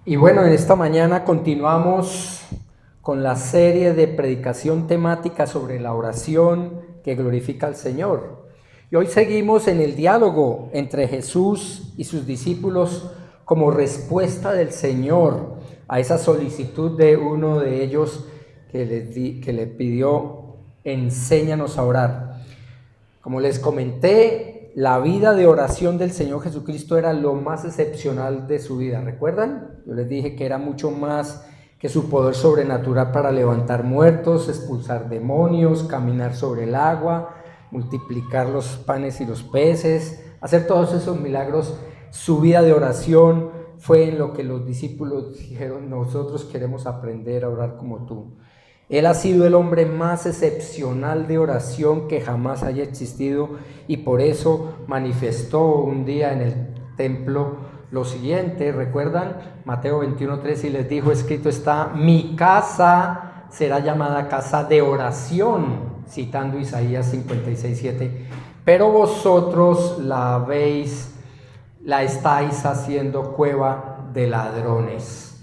Y bueno, en esta mañana continuamos con la serie de predicación temática sobre la oración que glorifica al Señor. Y hoy seguimos en el diálogo entre Jesús y sus discípulos como respuesta del Señor a esa solicitud de uno de ellos que le pidió: enséñanos a orar. Como les comenté, la vida de oración del Señor Jesucristo era lo más excepcional de su vida. ¿Recuerdan? Yo les dije que era mucho más que su poder sobrenatural para levantar muertos, expulsar demonios, caminar sobre el agua, multiplicar los panes y los peces, hacer todos esos milagros. Su vida de oración fue en lo que los discípulos dijeron: nosotros queremos aprender a orar como tú. Él ha sido el hombre más excepcional de oración que jamás haya existido, y por eso manifestó un día en el templo lo siguiente. ¿Recuerdan? Mateo 21:3, y les dijo: escrito está, mi casa será llamada casa de oración, citando Isaías 56:7, pero vosotros la estáis haciendo cueva de ladrones.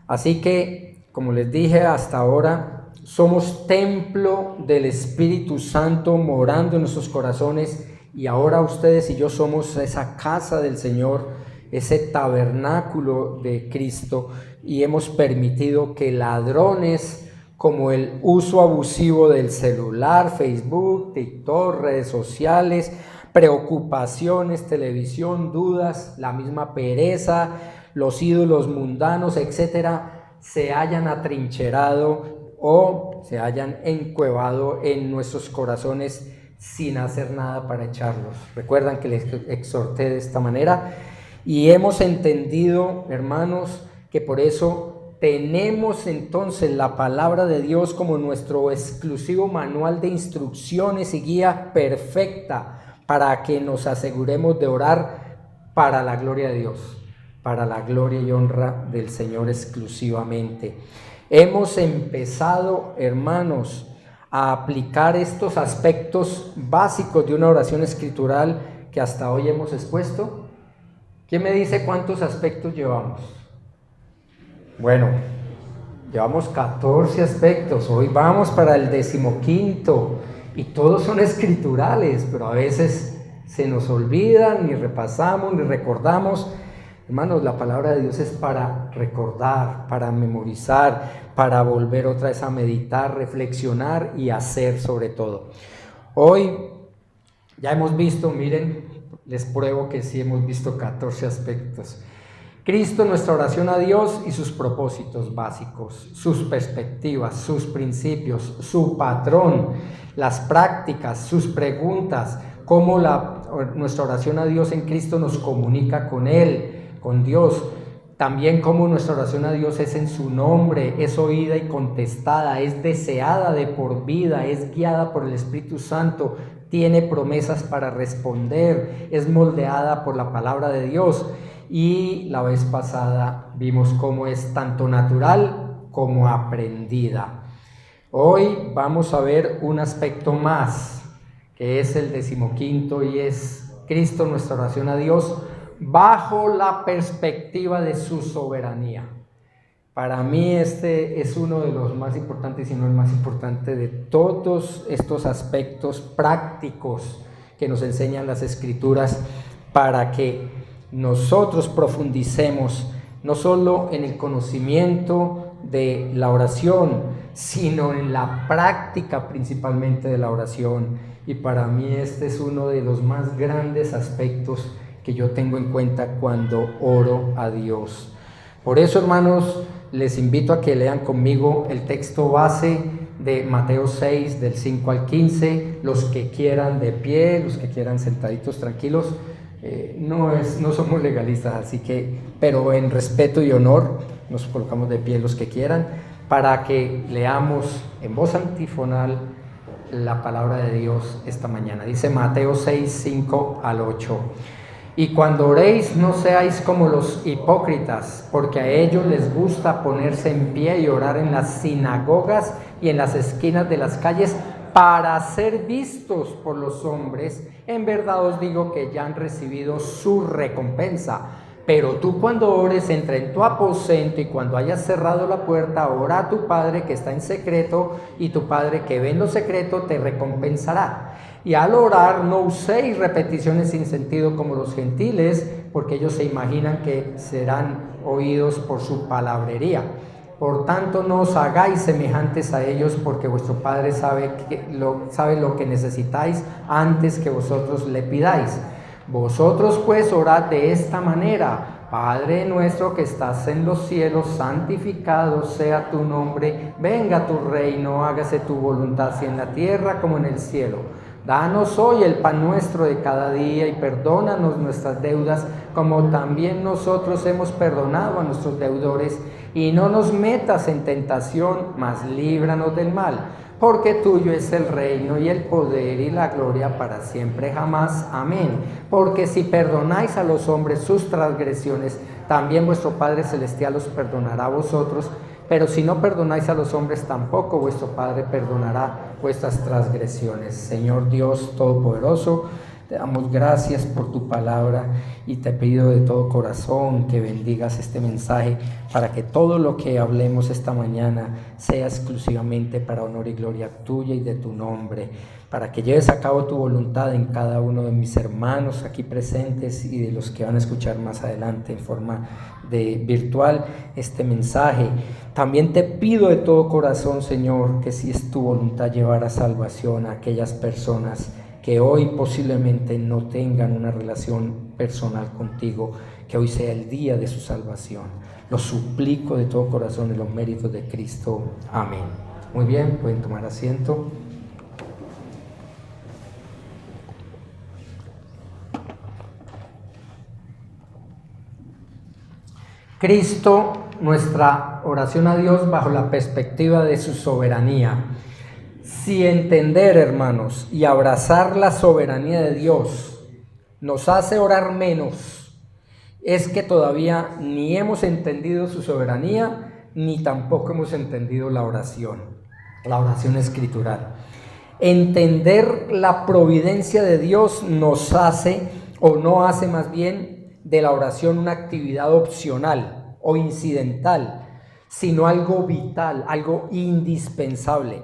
Así que, como les dije hasta ahora, somos templo del Espíritu Santo morando en nuestros corazones, y ahora ustedes y yo somos esa casa del Señor, ese tabernáculo de Cristo, y hemos permitido que ladrones como el uso abusivo del celular, Facebook, TikTok, redes sociales, preocupaciones, televisión, dudas, la misma pereza, los ídolos mundanos, etcétera, se hayan atrincherado o se hayan encuevado en nuestros corazones sin hacer nada para echarlos. Recuerdan que les exhorté de esta manera, y hemos entendido, hermanos, que por eso tenemos entonces la palabra de Dios como nuestro exclusivo manual de instrucciones y guía perfecta para que nos aseguremos de orar para la gloria de Dios, para la gloria y honra del Señor exclusivamente. Hemos empezado, hermanos, a aplicar estos aspectos básicos de una oración escritural que hasta hoy hemos expuesto. ¿Quién me dice cuántos aspectos llevamos? Bueno, llevamos 14 aspectos, hoy vamos para el 15º, y todos son escriturales, pero a veces se nos olvidan, ni repasamos, ni recordamos. Hermanos, la palabra de Dios es para recordar, para memorizar, para volver otra vez a meditar, reflexionar y hacer sobre todo. Hoy ya hemos visto, miren, les pruebo que sí hemos visto 14 aspectos. Cristo, nuestra oración a Dios y sus propósitos básicos, sus perspectivas, sus principios, su patrón, las prácticas, sus preguntas, cómo nuestra oración a Dios en Cristo nos comunica con Él, con Dios. También cómo nuestra oración a Dios es en su nombre, es oída y contestada, es deseada de por vida, es guiada por el Espíritu Santo, tiene promesas para responder, es moldeada por la palabra de Dios. Y la vez pasada vimos cómo es tanto natural como aprendida. Hoy vamos a ver un aspecto más, que es el 15º, y es Cristo, nuestra oración a Dios, bajo la perspectiva de su soberanía. Para mí este es uno de los más importantes, si no el más importante, de todos estos aspectos prácticos que nos enseñan las Escrituras, para que nosotros profundicemos no solo en el conocimiento de la oración, sino en la práctica principalmente de la oración. Y para mí este es uno de los más grandes aspectos que yo tengo en cuenta cuando oro a Dios. Por eso, hermanos, les invito a que lean conmigo el texto base de Mateo 6, del 5 al 15, los que quieran de pie, los que quieran sentaditos tranquilos. No somos legalistas, así que, pero en respeto y honor nos colocamos de pie los que quieran, para que leamos en voz antifonal la palabra de Dios esta mañana. Dice Mateo 6, 5 al 8. Y cuando oréis, no seáis como los hipócritas, porque a ellos les gusta ponerse en pie y orar en las sinagogas y en las esquinas de las calles para ser vistos por los hombres. En verdad os digo que ya han recibido su recompensa. Pero tú cuando ores, entra en tu aposento, y cuando hayas cerrado la puerta, ora a tu Padre que está en secreto, y tu Padre que ve en lo secreto te recompensará. Y al orar no uséis repeticiones sin sentido como los gentiles, porque ellos se imaginan que serán oídos por su palabrería. Por tanto, no os hagáis semejantes a ellos, porque vuestro Padre sabe lo que necesitáis antes que vosotros le pidáis. Vosotros pues orad de esta manera: Padre nuestro que estás en los cielos, santificado sea tu nombre, venga tu reino, hágase tu voluntad, así en la tierra como en el cielo. Danos hoy el pan nuestro de cada día, y perdónanos nuestras deudas, como también nosotros hemos perdonado a nuestros deudores. Y no nos metas en tentación, mas líbranos del mal. Porque tuyo es el reino y el poder y la gloria para siempre jamás. Amén. Porque si perdonáis a los hombres sus transgresiones, también vuestro Padre Celestial os perdonará a vosotros. Pero si no perdonáis a los hombres, tampoco vuestro Padre perdonará vuestras transgresiones. Señor Dios Todopoderoso, te damos gracias por tu palabra, y te pido de todo corazón que bendigas este mensaje, para que todo lo que hablemos esta mañana sea exclusivamente para honor y gloria tuya y de tu nombre, para que lleves a cabo tu voluntad en cada uno de mis hermanos aquí presentes y de los que van a escuchar más adelante en forma virtual este mensaje. También te pido de todo corazón, Señor, que si es tu voluntad llevar a salvación a aquellas personas que hoy posiblemente no tengan una relación personal contigo, que hoy sea el día de su salvación. Lo suplico de todo corazón en los méritos de Cristo. Amén. Muy bien, pueden tomar asiento. Cristo, nuestra oración a Dios bajo la perspectiva de su soberanía. Si entender, hermanos, y abrazar la soberanía de Dios nos hace orar menos, es que todavía ni hemos entendido su soberanía, ni tampoco hemos entendido la oración escritural. Entender la providencia de Dios nos hace, o no hace más bien, de la oración una actividad opcional o incidental, sino algo vital, algo indispensable.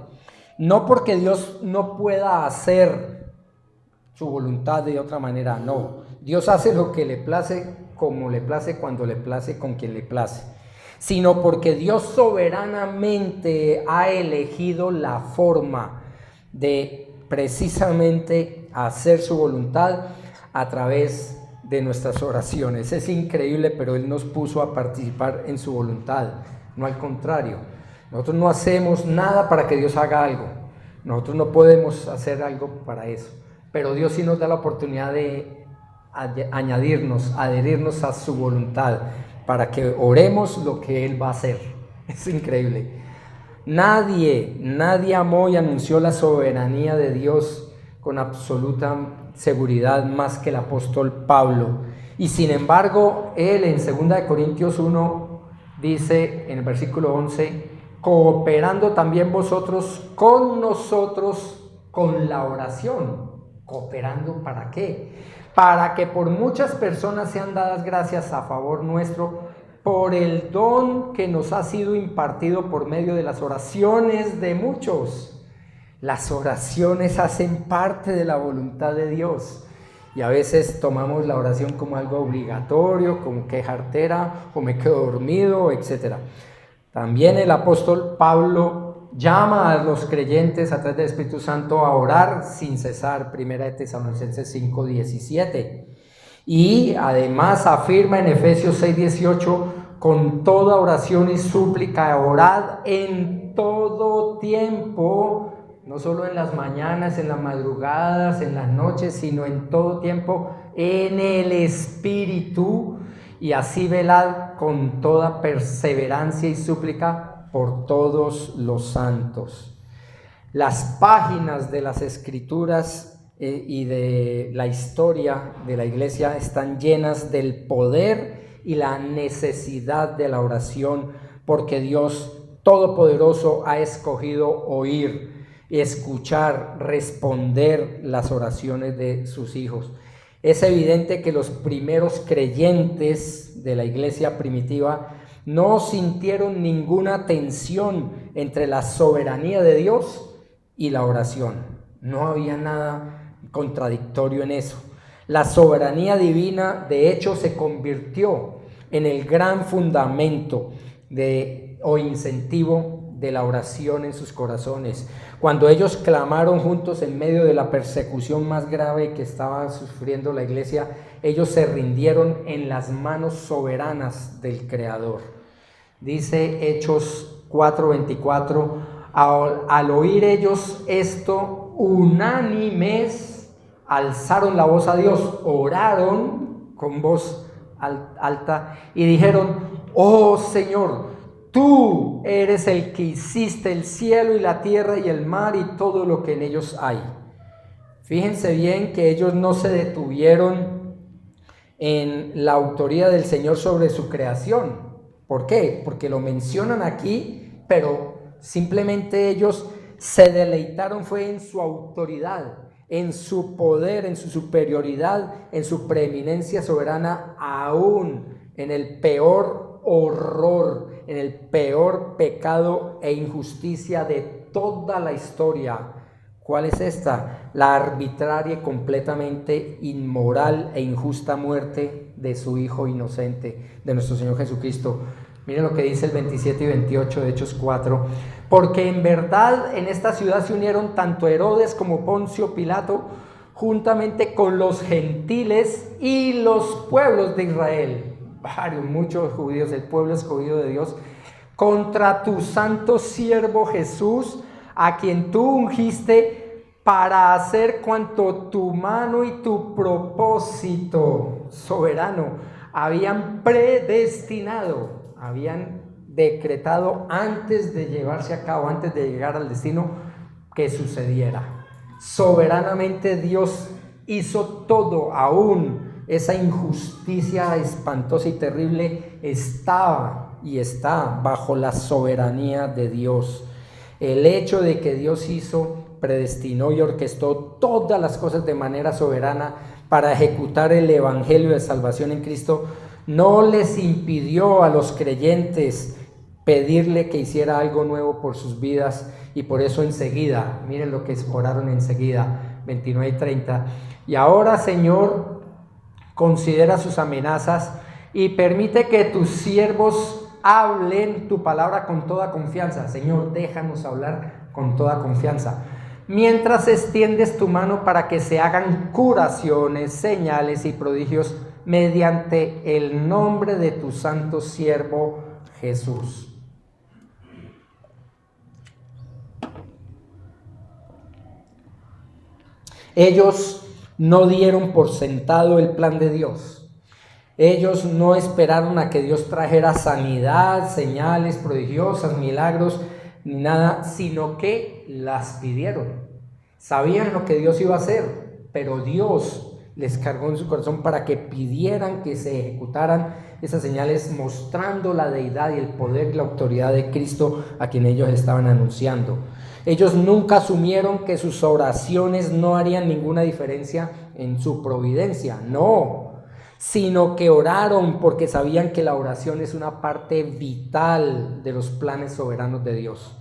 No porque Dios no pueda hacer su voluntad de otra manera, no. Dios hace lo que le place, como le place, cuando le place, con quien le place. Sino porque Dios soberanamente ha elegido la forma de precisamente hacer su voluntad a través de nuestras oraciones. Es increíble, pero Él nos puso a participar en su voluntad, no al contrario. Nosotros no hacemos nada para que Dios haga algo. Nosotros no podemos hacer algo para eso. Pero Dios sí nos da la oportunidad de adherirnos a su voluntad, para que oremos lo que Él va a hacer. Es increíble. Nadie amó y anunció la soberanía de Dios con absoluta seguridad más que el apóstol Pablo. Y sin embargo, él en 2 Corintios 1 dice en el versículo 11: cooperando también vosotros con nosotros con la oración. ¿Cooperando para qué? Para que por muchas personas sean dadas gracias a favor nuestro, por el don que nos ha sido impartido por medio de las oraciones de muchos. Las oraciones hacen parte de la voluntad de Dios. Y a veces tomamos la oración como algo obligatorio, como que jartera, o me quedo dormido, etc. También el apóstol Pablo llama a los creyentes a través del Espíritu Santo a orar sin cesar, 1 Tesalonicenses 5:17. Y además afirma en Efesios 6:18: con toda oración y súplica orad en todo tiempo, no solo en las mañanas, en las madrugadas, en las noches, sino en todo tiempo en el Espíritu, y así velad con toda perseverancia y súplica por todos los santos. Las páginas de las Escrituras y de la historia de la Iglesia están llenas del poder y la necesidad de la oración, porque Dios Todopoderoso ha escogido oír, escuchar, responder las oraciones de sus hijos. Es evidente que los primeros creyentes de la iglesia primitiva no sintieron ninguna tensión entre la soberanía de Dios y la oración. No había nada contradictorio en eso. La soberanía divina, de hecho, se convirtió en el gran fundamento o incentivo de la oración en sus corazones. Cuando ellos clamaron juntos en medio de la persecución más grave que estaba sufriendo la iglesia, ellos se rindieron en las manos soberanas del Creador. Dice Hechos 4:24, al oír ellos esto, unánimes alzaron la voz a Dios, oraron con voz alta y dijeron: oh Señor, tú eres el que hiciste el cielo y la tierra y el mar y todo lo que en ellos hay. Fíjense bien que ellos no se detuvieron en la autoría del Señor sobre su creación. ¿Por qué? Porque lo mencionan aquí, pero simplemente ellos se deleitaron fue en su autoridad, en su poder, en su superioridad, en su preeminencia soberana, aún en el peor horror, en el peor pecado e injusticia de toda la historia. ¿Cuál es esta? La arbitraria y completamente inmoral e injusta muerte de su Hijo inocente, de nuestro Señor Jesucristo. Miren lo que dice el 27 y 28 de Hechos 4. Porque en verdad en esta ciudad se unieron tanto Herodes como Poncio Pilato, juntamente con los gentiles y los pueblos de Israel. Muchos judíos, el pueblo escogido de Dios, contra tu santo siervo Jesús, a quien tú ungiste para hacer cuanto tu mano y tu propósito soberano habían predestinado, habían decretado antes de llevarse a cabo, antes de llegar al destino que sucediera. Soberanamente Dios hizo todo, aún esa injusticia espantosa y terrible estaba y está bajo la soberanía de Dios. El hecho de que Dios predestinó y orquestó todas las cosas de manera soberana para ejecutar el evangelio de salvación en Cristo, no les impidió a los creyentes pedirle que hiciera algo nuevo por sus vidas, y por eso enseguida, miren lo que oraron enseguida, 29 y 30, y ahora, Señor, considera sus amenazas y permite que tus siervos hablen tu palabra con toda confianza. Señor, déjanos hablar con toda confianza. Mientras extiendes tu mano para que se hagan curaciones, señales y prodigios mediante el nombre de tu santo siervo Jesús. Ellos no dieron por sentado el plan de Dios. Ellos no esperaron a que Dios trajera sanidad, señales prodigiosas, milagros, ni nada, sino que las pidieron. Sabían lo que Dios iba a hacer, pero Dios les cargó en su corazón para que pidieran que se ejecutaran esas señales, mostrando la deidad y el poder y la autoridad de Cristo a quien ellos estaban anunciando. Ellos nunca asumieron que sus oraciones no harían ninguna diferencia en su providencia, no, sino que oraron porque sabían que la oración es una parte vital de los planes soberanos de Dios.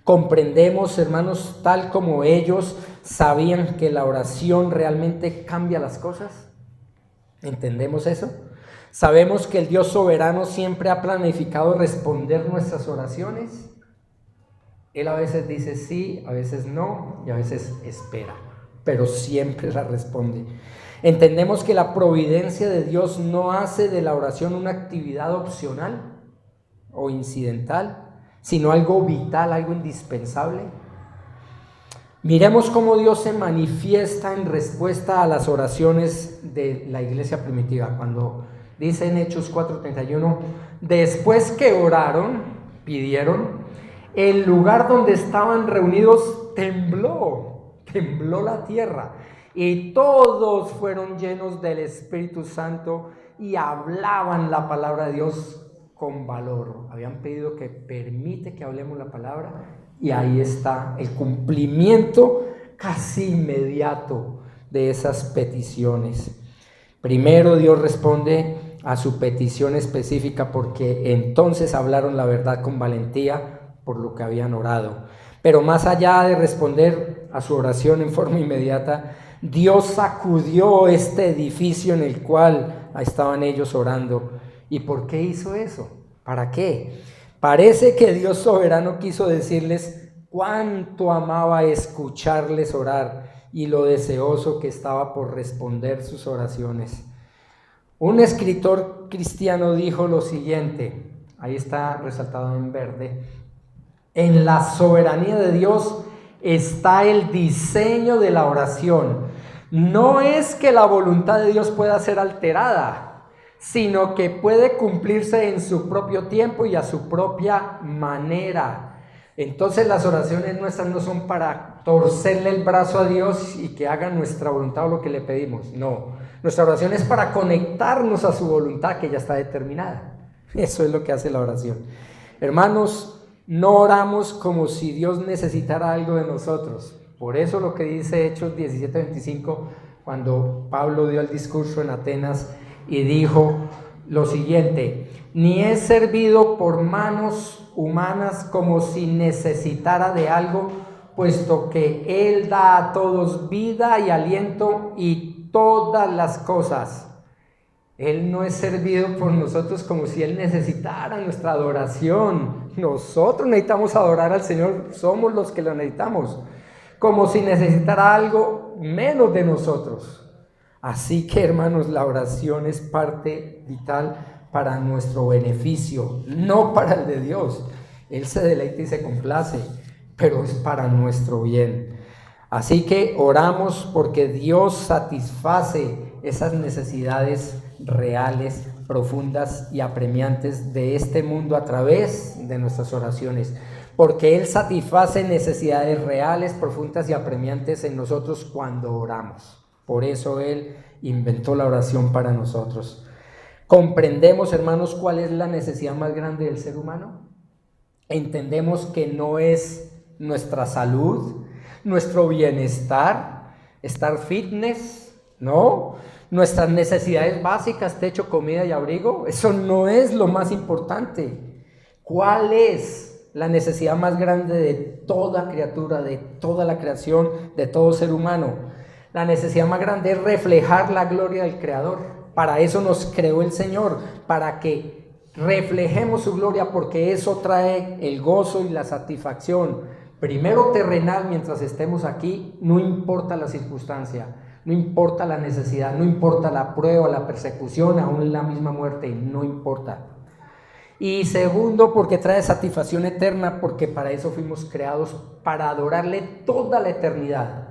Comprendemos, hermanos, tal como ellos sabían que la oración realmente cambia las cosas. ¿Entendemos eso? Sabemos que el Dios soberano siempre ha planificado responder nuestras oraciones. Él a veces dice sí, a veces no, y a veces espera, pero siempre la responde. Entendemos que la providencia de Dios no hace de la oración una actividad opcional o incidental, sino algo vital, algo indispensable. Miremos cómo Dios se manifiesta en respuesta a las oraciones de la iglesia primitiva, cuando dice en Hechos 4:31, después que oraron, pidieron, el lugar donde estaban reunidos tembló la tierra, y todos fueron llenos del Espíritu Santo y hablaban la palabra de Dios con valor. Habían pedido que permite que hablemos la palabra, y ahí está el cumplimiento casi inmediato de esas peticiones. Primero Dios responde a su petición específica porque entonces hablaron la verdad con valentía por lo que habían orado. Pero más allá de responder a su oración en forma inmediata, Dios sacudió este edificio en el cual estaban ellos orando. ¿Y por qué hizo eso? ¿Para qué? Parece que Dios soberano quiso decirles cuánto amaba escucharles orar y lo deseoso que estaba por responder sus oraciones. Un escritor cristiano dijo lo siguiente, ahí está resaltado en verde: en la soberanía de Dios está el diseño de la oración. No es que la voluntad de Dios pueda ser alterada, sino que puede cumplirse en su propio tiempo y a su propia manera. Entonces las oraciones nuestras no son para torcerle el brazo a Dios y que haga nuestra voluntad o lo que le pedimos. No, nuestra oración es para conectarnos a su voluntad que ya está determinada. Eso es lo que hace la oración. Hermanos, no oramos como si Dios necesitara algo de nosotros. Por eso lo que dice Hechos 17:25, cuando Pablo dio el discurso en Atenas y dijo lo siguiente: ni es servido por manos humanas como si necesitara de algo, puesto que Él da a todos vida y aliento y todas las cosas. Él no es servido por nosotros como si Él necesitara nuestra adoración. Nosotros necesitamos adorar al Señor, somos los que lo necesitamos, como si necesitara algo menos de nosotros. Así que, hermanos, la oración es parte vital para nuestro beneficio, no para el de Dios. Él se deleita y se complace, pero es para nuestro bien. Así que oramos porque Dios satisface esas necesidades reales, profundas y apremiantes de este mundo a través de nuestras oraciones, porque Él satisface necesidades reales, profundas y apremiantes en nosotros cuando oramos. Por eso Él inventó la oración para nosotros. ¿Comprendemos, hermanos, cuál es la necesidad más grande del ser humano? Entendemos que no es nuestra salud, nuestro bienestar, estar fitness, ¿no? Nuestras necesidades básicas, techo, comida y abrigo, eso no es lo más importante. ¿Cuál es la necesidad más grande de toda criatura, de toda la creación, de todo ser humano? La necesidad más grande es reflejar la gloria del Creador. Para eso nos creó el Señor, para que reflejemos su gloria, porque eso trae el gozo y la satisfacción. Primero terrenal mientras estemos aquí, no importa la circunstancia, no importa la necesidad, no importa la prueba, la persecución, aún la misma muerte, no importa. Y segundo, porque trae satisfacción eterna, porque para eso fuimos creados, para adorarle toda la eternidad.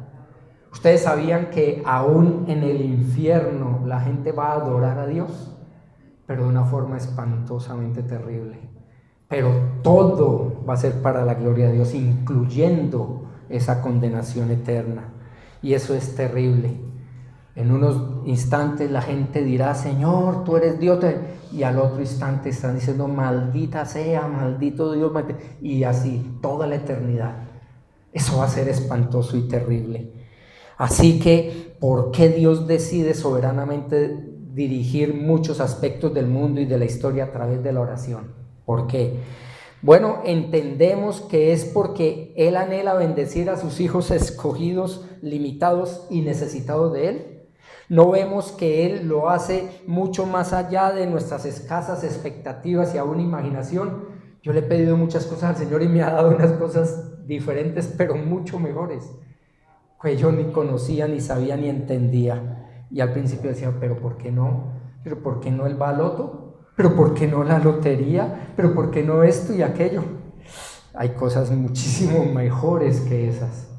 ¿Ustedes sabían que aún en el infierno la gente va a adorar a Dios? Pero de una forma espantosamente terrible. Pero todo va a ser para la gloria de Dios, incluyendo esa condenación eterna. Y eso es terrible. En unos instantes la gente dirá: Señor, tú eres Dios. Y al otro instante están diciendo: maldita sea, maldito Dios. Y así, toda la eternidad. Eso va a ser espantoso y terrible. Así que, ¿por qué Dios decide soberanamente dirigir muchos aspectos del mundo y de la historia a través de la oración? ¿Por qué? Bueno, entendemos que es porque Él anhela bendecir a sus hijos escogidos, limitados y necesitados de Él. No vemos que Él lo hace mucho más allá de nuestras escasas expectativas y aún imaginación. Yo le he pedido muchas cosas al Señor y me ha dado unas cosas diferentes, pero mucho mejores, que yo ni conocía, ni sabía, ni entendía. Y al principio decía: ¿pero por qué no? ¿Pero por qué no el baloto? ¿Pero por qué no la lotería? ¿Pero por qué no esto y aquello? Hay cosas muchísimo mejores que esas.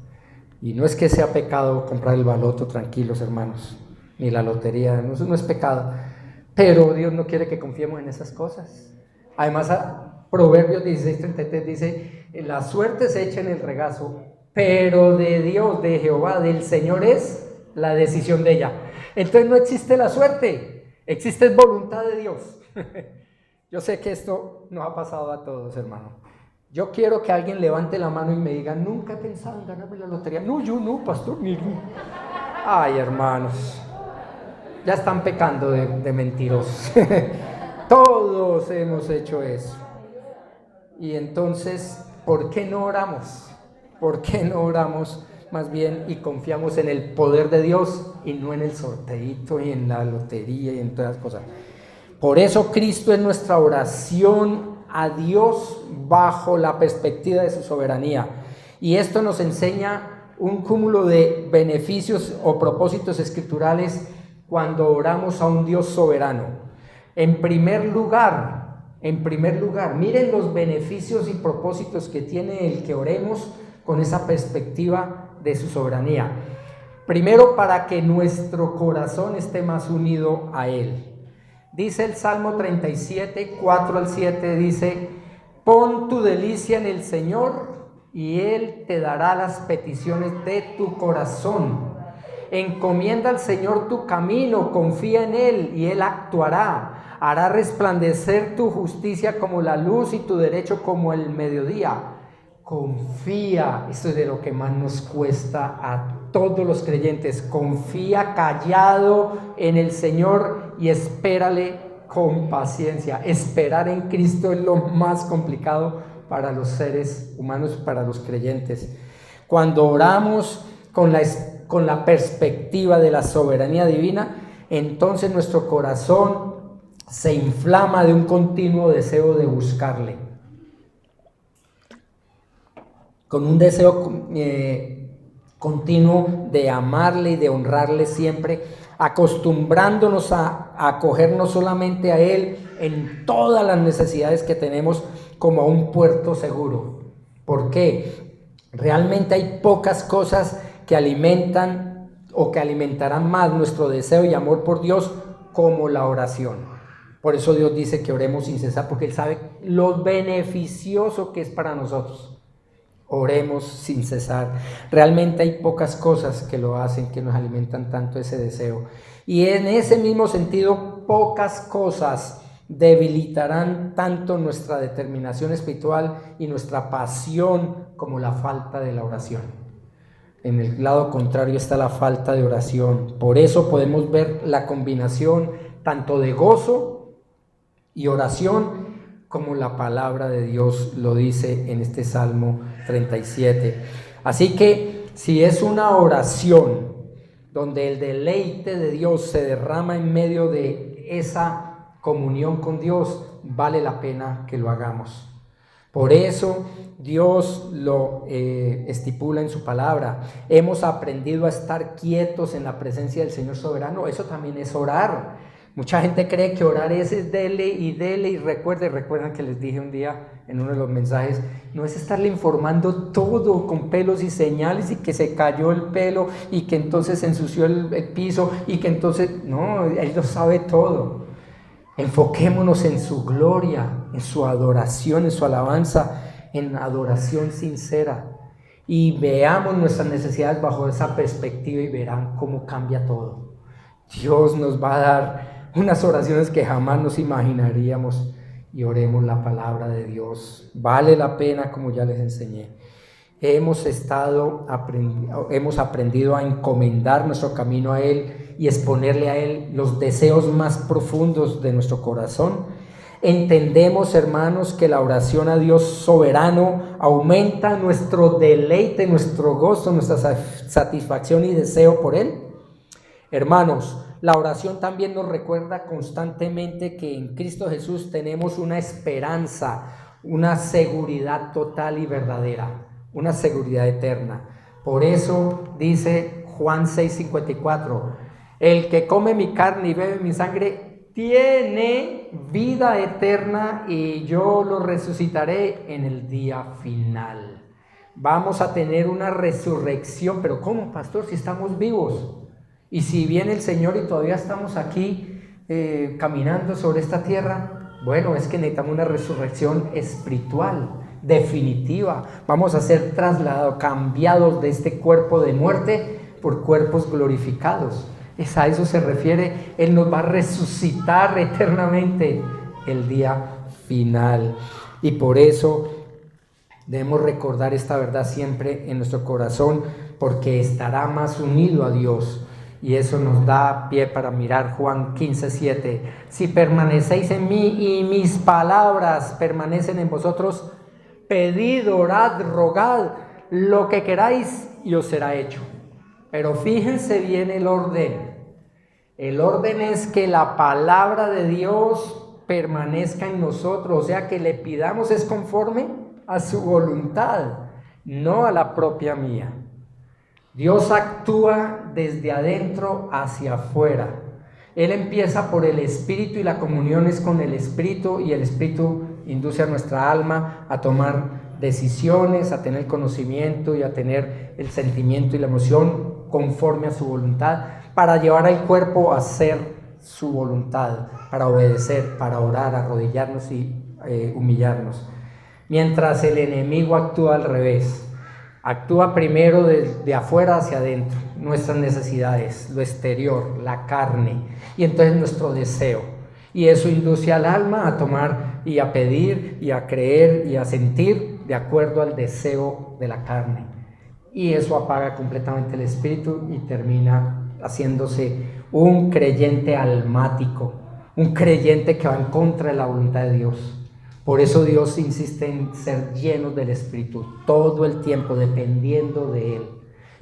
Y no es que sea pecado comprar el baloto, tranquilos hermanos, ni la lotería, eso no es pecado. Pero Dios no quiere que confiemos en esas cosas. Además, Proverbios 16:33 dice: la suerte se echa en el regazo, pero de Dios, de Jehová, del Señor es la decisión de ella. Entonces no existe la suerte, existe voluntad de Dios. Yo sé que esto nos ha pasado a todos, hermano. Yo quiero que alguien levante la mano y me diga: nunca he pensado en ganarme la lotería. No, yo no, pastor. Ay, hermanos. ya están pecando de mentirosos. Todos hemos hecho eso. Y entonces, ¿por qué no oramos? ¿Por qué no oramos más bien y confiamos en el poder de Dios y no en el sorteito y en la lotería y en todas las cosas? Por eso Cristo es nuestra oración a Dios bajo la perspectiva de su soberanía. Y esto nos enseña un cúmulo de beneficios o propósitos escriturales cuando oramos a un Dios soberano. En primer lugar, miren los beneficios y propósitos que tiene el que oremos con esa perspectiva de su soberanía. Primero, para que nuestro corazón esté más unido a Él. Dice el Salmo 37, 4 al 7, dice: pon tu delicia en el Señor y Él te dará las peticiones de tu corazón. Encomienda al Señor tu camino, confía en Él y Él actuará. Hará resplandecer tu justicia como la luz y tu derecho como el mediodía. Confía, esto es de lo que más nos cuesta a todos los creyentes. Confía callado en el Señor y espérale con paciencia. Esperar en Cristo es lo más complicado para los seres humanos, para los creyentes. Cuando oramos con la perspectiva de la soberanía divina, entonces nuestro corazón se inflama de un continuo deseo de buscarle, con un deseo continuo de amarle y de honrarle siempre, acostumbrándonos a acogernos solamente a Él en todas las necesidades que tenemos como a un puerto seguro. ¿Por qué? Realmente hay pocas cosas que alimentan o que alimentarán más nuestro deseo y amor por Dios como la oración. Por eso Dios dice que oremos sin cesar, porque Él sabe lo beneficioso que es para nosotros. Oremos sin cesar. Realmente hay pocas cosas que lo hacen, que nos alimentan tanto ese deseo. Y en ese mismo sentido, pocas cosas debilitarán tanto nuestra determinación espiritual y nuestra pasión como la falta de la oración. En el lado contrario está la falta de oración. Por eso podemos ver la combinación tanto de gozo y oración, como la palabra de Dios lo dice en este Salmo 37. Así que si es una oración donde el deleite de Dios se derrama en medio de esa comunión con Dios, vale la pena que lo hagamos. Por eso Dios lo estipula en su palabra. Hemos aprendido a estar quietos en la presencia del Señor soberano. Eso también es orar. Mucha gente cree que orar es dele y recuerden que les dije un día en uno de los mensajes, no es estarle informando todo con pelos y señales y que se cayó el pelo y que entonces se ensució el piso y que entonces, no, Él lo sabe todo. Enfoquémonos en su gloria, en su adoración, en su alabanza, en adoración sincera, y veamos nuestras necesidades bajo esa perspectiva y verán cómo cambia todo. Dios nos va a dar unas oraciones que jamás nos imaginaríamos, y oremos la palabra de Dios. Vale la pena, como ya les enseñé. Hemos aprendido a encomendar nuestro camino a Él y exponerle a Él los deseos más profundos de nuestro corazón. Entendemos, hermanos, que la oración a Dios soberano aumenta nuestro deleite, nuestro gozo, nuestra satisfacción y deseo por Él. Hermanos, la oración también nos recuerda constantemente que en Cristo Jesús tenemos una esperanza, una seguridad total y verdadera, una seguridad eterna. Por eso dice Juan 6:54, el que come mi carne y bebe mi sangre tiene vida eterna y yo lo resucitaré en el día final. Vamos a tener una resurrección. ¿Pero cómo, pastor, si estamos vivos? Y si viene el Señor y todavía estamos aquí caminando sobre esta tierra, bueno, es que necesitamos una resurrección espiritual, definitiva. Vamos a ser trasladados, cambiados de este cuerpo de muerte por cuerpos glorificados. A eso se refiere. Él nos va a resucitar eternamente el día final. Y por eso debemos recordar esta verdad siempre en nuestro corazón, porque estará más unido a Dios. Y eso nos da pie para mirar Juan 15:7. Si permanecéis en mí y mis palabras permanecen en vosotros, pedid, orad, rogad lo que queráis y os será hecho. Pero fíjense bien el orden. El orden es que la palabra de Dios permanezca en nosotros, o sea que le pidamos es conforme a su voluntad, no a la propia mía. Dios actúa desde adentro hacia afuera. Él empieza por el Espíritu y la comunión es con el Espíritu, y el Espíritu induce a nuestra alma a tomar decisiones, a tener conocimiento y a tener el sentimiento y la emoción conforme a su voluntad, para llevar al cuerpo a hacer su voluntad, para obedecer, para orar, arrodillarnos y humillarnos. Mientras el enemigo actúa al revés, actúa primero de afuera hacia adentro, nuestras necesidades, lo exterior, la carne, y entonces nuestro deseo. Y eso induce al alma a tomar y a pedir y a creer y a sentir de acuerdo al deseo de la carne. Y eso apaga completamente el espíritu y termina haciéndose un creyente almático, un creyente que va en contra de la voluntad de Dios. Por eso Dios insiste en ser llenos del Espíritu todo el tiempo, dependiendo de Él,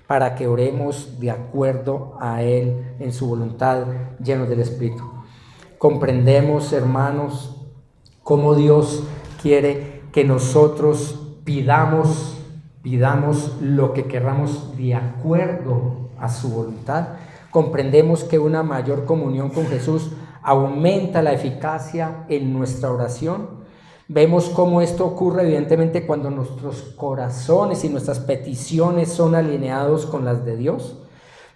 para que oremos de acuerdo a Él en su voluntad, llenos del Espíritu. Comprendemos, hermanos, cómo Dios quiere que nosotros pidamos lo que querramos de acuerdo a su voluntad. Comprendemos que una mayor comunión con Jesús aumenta la eficacia en nuestra oración. Vemos cómo esto ocurre evidentemente cuando nuestros corazones y nuestras peticiones son alineados con las de Dios.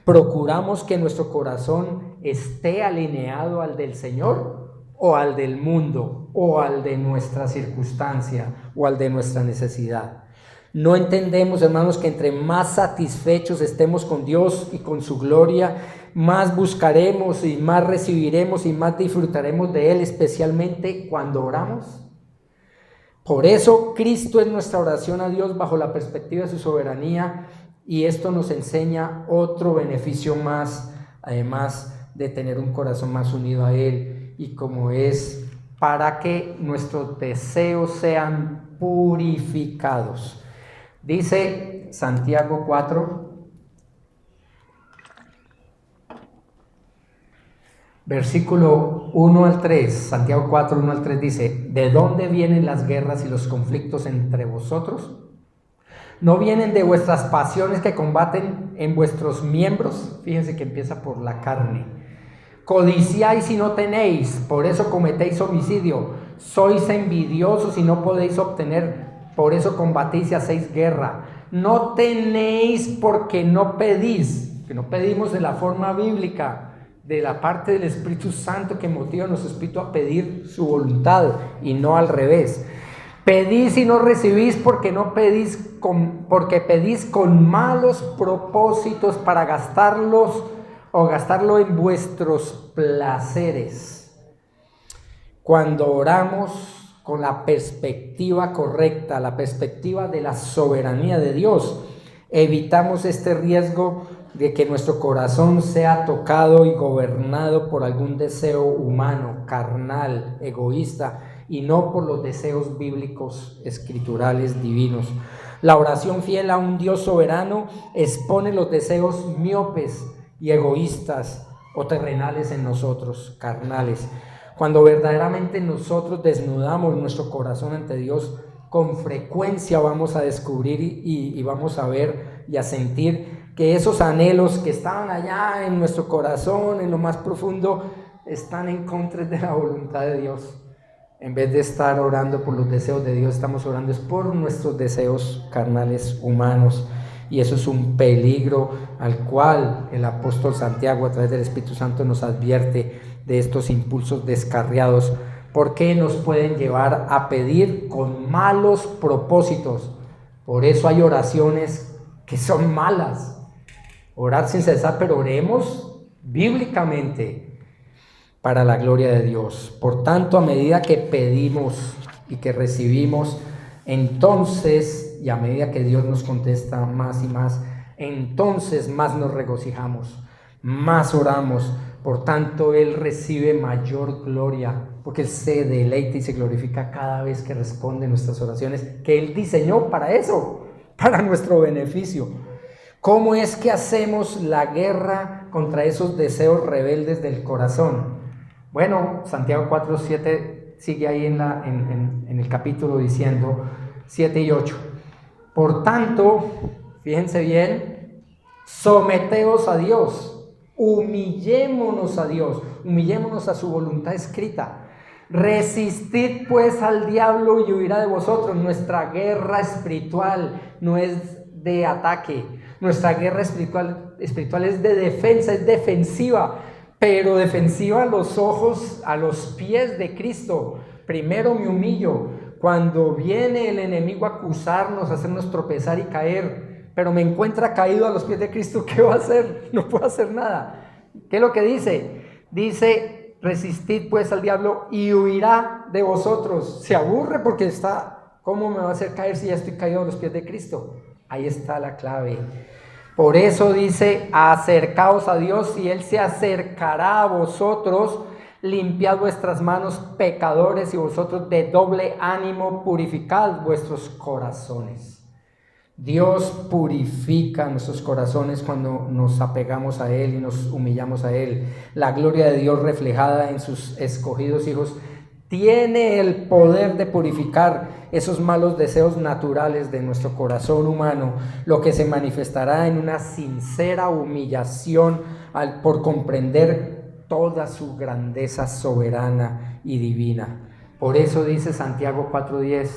Procuramos que nuestro corazón esté alineado al del Señor o al del mundo o al de nuestra circunstancia o al de nuestra necesidad. No entendemos, hermanos, que entre más satisfechos estemos con Dios y con su gloria, más buscaremos y más recibiremos y más disfrutaremos de Él, especialmente cuando oramos. Por eso Cristo es nuestra oración a Dios bajo la perspectiva de su soberanía, y esto nos enseña otro beneficio más, además de tener un corazón más unido a Él, y como es para que nuestros deseos sean purificados. Dice Santiago 4, versículo 1 al 3, Santiago 4, 1 al 3 dice: ¿de dónde vienen las guerras y los conflictos entre vosotros? ¿No vienen de vuestras pasiones que combaten en vuestros miembros? Fíjense que empieza por la carne. Codiciáis y no tenéis, por eso cometéis homicidio. Sois envidiosos y no podéis obtener, por eso combatís y hacéis guerra. No tenéis porque no pedís, que no pedimos de la forma bíblica, de la parte del Espíritu Santo que motiva a nuestro espíritu a pedir su voluntad y no al revés. Pedís y no recibís porque pedís con malos propósitos para gastarlo en vuestros placeres. Cuando oramos con la perspectiva correcta, la perspectiva de la soberanía de Dios, evitamos este riesgo de que nuestro corazón sea tocado y gobernado por algún deseo humano, carnal, egoísta, y no por los deseos bíblicos, escriturales, divinos. La oración fiel a un Dios soberano expone los deseos miopes y egoístas o terrenales en nosotros, carnales. Cuando verdaderamente nosotros desnudamos nuestro corazón ante Dios, con frecuencia vamos a descubrir y vamos a ver y a sentir que esos anhelos que estaban allá en nuestro corazón, en lo más profundo, están en contra de la voluntad de Dios. En vez de estar orando por los deseos de Dios, estamos orando es por nuestros deseos carnales humanos. Y eso es un peligro al cual el apóstol Santiago, a través del Espíritu Santo, nos advierte de estos impulsos descarriados, porque nos pueden llevar a pedir con malos propósitos. Por eso hay oraciones que son malas. Orar sin cesar, pero oremos bíblicamente para la gloria de Dios. Por tanto, a medida que pedimos y que recibimos, entonces, y a medida que Dios nos contesta más y más, entonces más nos regocijamos. más oramos. Por tanto, Él recibe mayor gloria, porque Él se deleita y se glorifica cada vez que responde nuestras oraciones, que Él diseñó para eso, para nuestro beneficio. ¿Cómo es que hacemos la guerra contra esos deseos rebeldes del corazón? Bueno, Santiago 4:7 sigue ahí en el capítulo diciendo, 7 y 8. Por tanto, fíjense bien, someteos a Dios, humillémonos a Dios, humillémonos a su voluntad escrita. Resistid pues al diablo y huirá de vosotros. Nuestra guerra espiritual no es de ataque, nuestra guerra espiritual es de defensa, es defensiva, pero defensiva a los ojos, a los pies de Cristo. Primero me humillo. Cuando viene el enemigo a acusarnos, a hacernos tropezar y caer, pero me encuentra caído a los pies de Cristo, ¿qué va a hacer? No puedo hacer nada. ¿Qué es lo que dice? Dice, resistid pues al diablo y huirá de vosotros. Se aburre porque está, ¿cómo me va a hacer caer si ya estoy caído a los pies de Cristo? Ahí está la clave. Por eso dice, acercaos a Dios y Él se acercará a vosotros. Limpiad vuestras manos, pecadores, y vosotros de doble ánimo purificad vuestros corazones. Dios purifica nuestros corazones cuando nos apegamos a Él y nos humillamos a Él. La gloria de Dios reflejada en sus escogidos hijos tiene el poder de purificar esos malos deseos naturales de nuestro corazón humano, lo que se manifestará en una sincera humillación por comprender toda su grandeza soberana y divina. Por eso dice Santiago 4:10,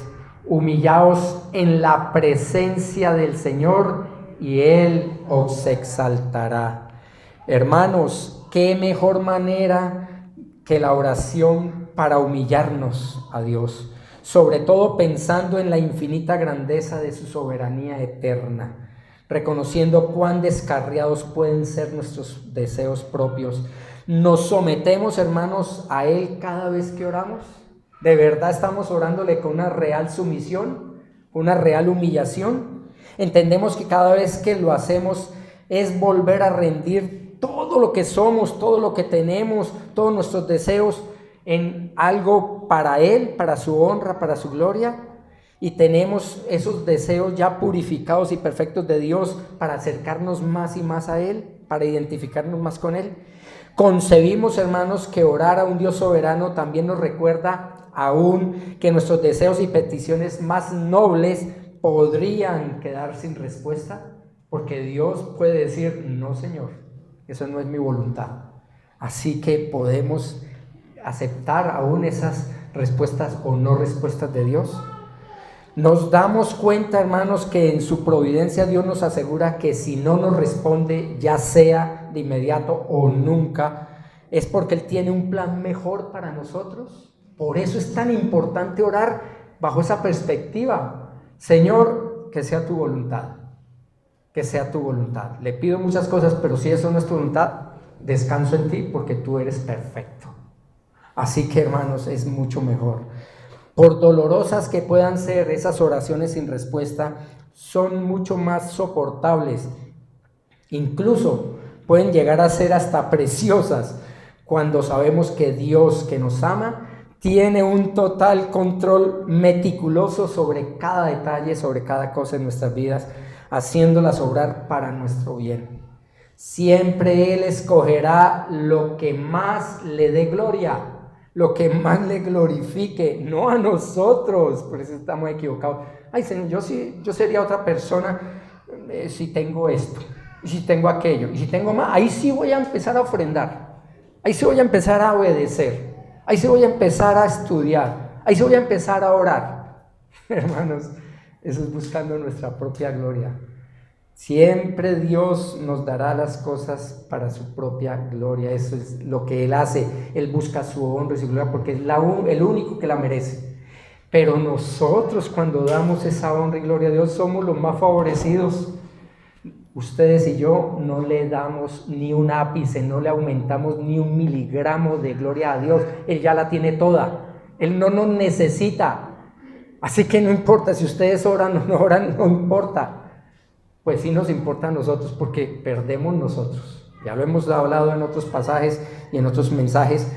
humillaos en la presencia del Señor y Él os exaltará. Hermanos, qué mejor manera que la oración para humillarnos a Dios, sobre todo pensando en la infinita grandeza de su soberanía eterna, reconociendo cuán descarriados pueden ser nuestros deseos propios. ¿Nos sometemos, hermanos, a Él cada vez que oramos? ¿De verdad estamos orándole con una real sumisión, una real humillación? Entendemos que cada vez que lo hacemos es volver a rendir todo lo que somos, todo lo que tenemos, todos nuestros deseos en algo para Él, para su honra, para su gloria. Y tenemos esos deseos ya purificados y perfectos de Dios para acercarnos más y más a Él, para identificarnos más con Él. Concebimos, hermanos, que orar a un Dios soberano también nos recuerda aún que nuestros deseos y peticiones más nobles podrían quedar sin respuesta, porque Dios puede decir, no, Señor, eso no es mi voluntad. Así que podemos aceptar aún esas respuestas o no respuestas de Dios. Nos damos cuenta, hermanos, que en su providencia Dios nos asegura que si no nos responde, ya sea de inmediato o nunca, es porque Él tiene un plan mejor para nosotros. Por eso es tan importante orar bajo esa perspectiva. Señor, que sea tu voluntad, que sea tu voluntad. Le pido muchas cosas, pero si eso no es tu voluntad, descanso en ti porque tú eres perfecto. Así que, hermanos, es mucho mejor. Por dolorosas que puedan ser esas oraciones sin respuesta, son mucho más soportables. Incluso pueden llegar a ser hasta preciosas cuando sabemos que Dios, que nos ama, tiene un total control meticuloso sobre cada detalle, sobre cada cosa en nuestras vidas, haciéndolas obrar para nuestro bien. Siempre Él escogerá lo que más le dé gloria, lo que más le glorifique, no a nosotros. Por eso estamos equivocados. Ay, Señor, yo sería otra persona si tengo esto, y si tengo aquello, y si tengo más. Ahí sí voy a empezar a ofrendar, ahí sí voy a empezar a obedecer, ahí sí voy a empezar a estudiar, ahí sí voy a empezar a orar. Hermanos, eso es buscando nuestra propia gloria. Siempre Dios nos dará las cosas para su propia gloria. Eso es lo que Él hace. Él busca su honra y su gloria porque es el único que la merece. Pero nosotros, cuando damos esa honra y gloria a Dios, somos los más favorecidos. Ustedes y yo no le damos ni un ápice, no le aumentamos ni un miligramo de gloria a Dios. Él ya la tiene toda. Él no nos necesita. Así que no importa si ustedes oran o no oran, no importa. Pues sí nos importa a nosotros porque perdemos nosotros. Ya lo hemos hablado en otros pasajes y en otros mensajes,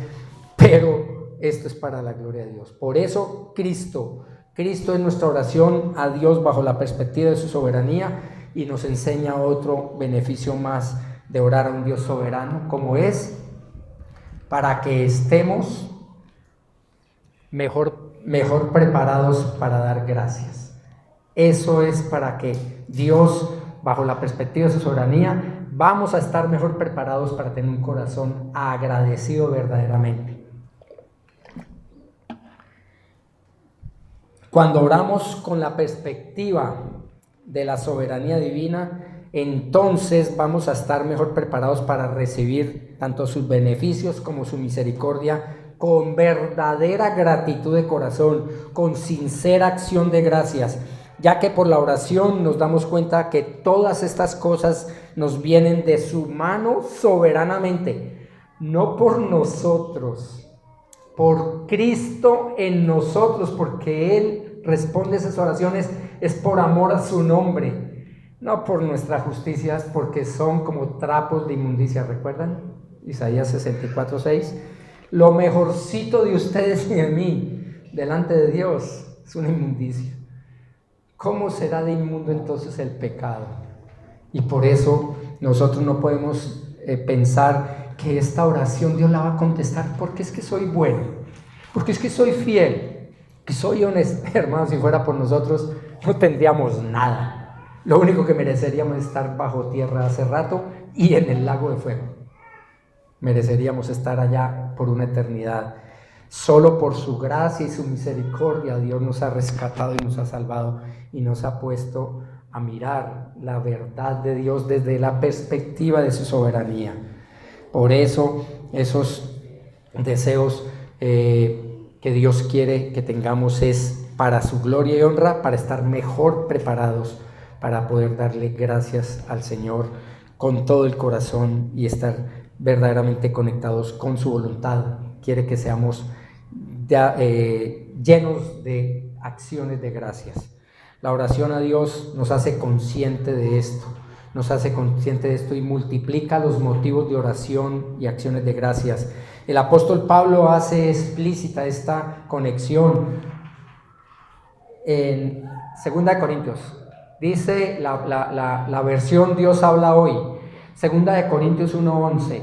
pero esto es para la gloria de Dios. Por eso Cristo es nuestra oración a Dios bajo la perspectiva de su soberanía, y nos enseña otro beneficio más de orar a un Dios soberano, como es para que estemos mejor preparados para dar gracias. Eso es para que Dios, bajo la perspectiva de su soberanía, vamos a estar mejor preparados para tener un corazón agradecido verdaderamente. Cuando oramos con la perspectiva de la soberanía divina, entonces vamos a estar mejor preparados para recibir tanto sus beneficios como su misericordia con verdadera gratitud de corazón, con sincera acción de gracias, ya que por la oración nos damos cuenta que todas estas cosas nos vienen de su mano soberanamente, no por nosotros, por Cristo en nosotros, porque Él responde esas oraciones, es por amor a su nombre, no por nuestras justicias, porque son como trapos de inmundicia. ¿Recuerdan? Isaías 64:6. Lo mejorcito de ustedes y de mí delante de Dios es una inmundicia. ¿Cómo será de inmundo entonces el pecado? Y por eso nosotros no podemos pensar que esta oración Dios la va a contestar porque es que soy bueno, porque es que soy fiel, que soy honesto. Hermanos, si fuera por nosotros no tendríamos nada. Lo único que mereceríamos es estar bajo tierra hace rato y en el lago de fuego. Mereceríamos estar allá por una eternidad. Solo por su gracia y su misericordia Dios nos ha rescatado y nos ha salvado y nos ha puesto a mirar la verdad de Dios desde la perspectiva de su soberanía. Por eso esos deseos que Dios quiere que tengamos es para su gloria y honra, para estar mejor preparados para poder darle gracias al Señor con todo el corazón y estar verdaderamente conectados con su voluntad. Quiere que seamos llenos de acciones de gracias. La oración a Dios nos hace consciente de esto, y multiplica los motivos de oración y acciones de gracias. El apóstol Pablo hace explícita esta conexión en 2 Corintios. Dice la versión Dios habla hoy, 2 Corintios 1:11.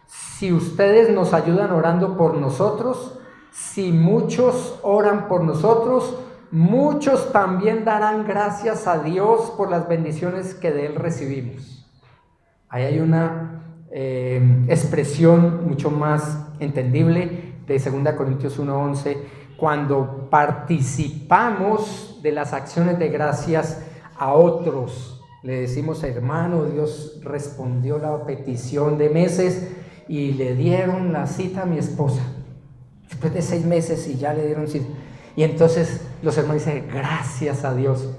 Si ustedes nos ayudan orando por nosotros, si muchos oran por nosotros, muchos también darán gracias a Dios por las bendiciones que de Él recibimos. Ahí hay una expresión mucho más entendible de 2 Corintios 1:11, cuando participamos de las acciones de gracias a otros. Le decimos: hermano, Dios respondió la petición de meses y le dieron la cita a mi esposa. Después de 6 meses y ya le dieron cita. Y entonces los hermanos dicen: gracias a Dios.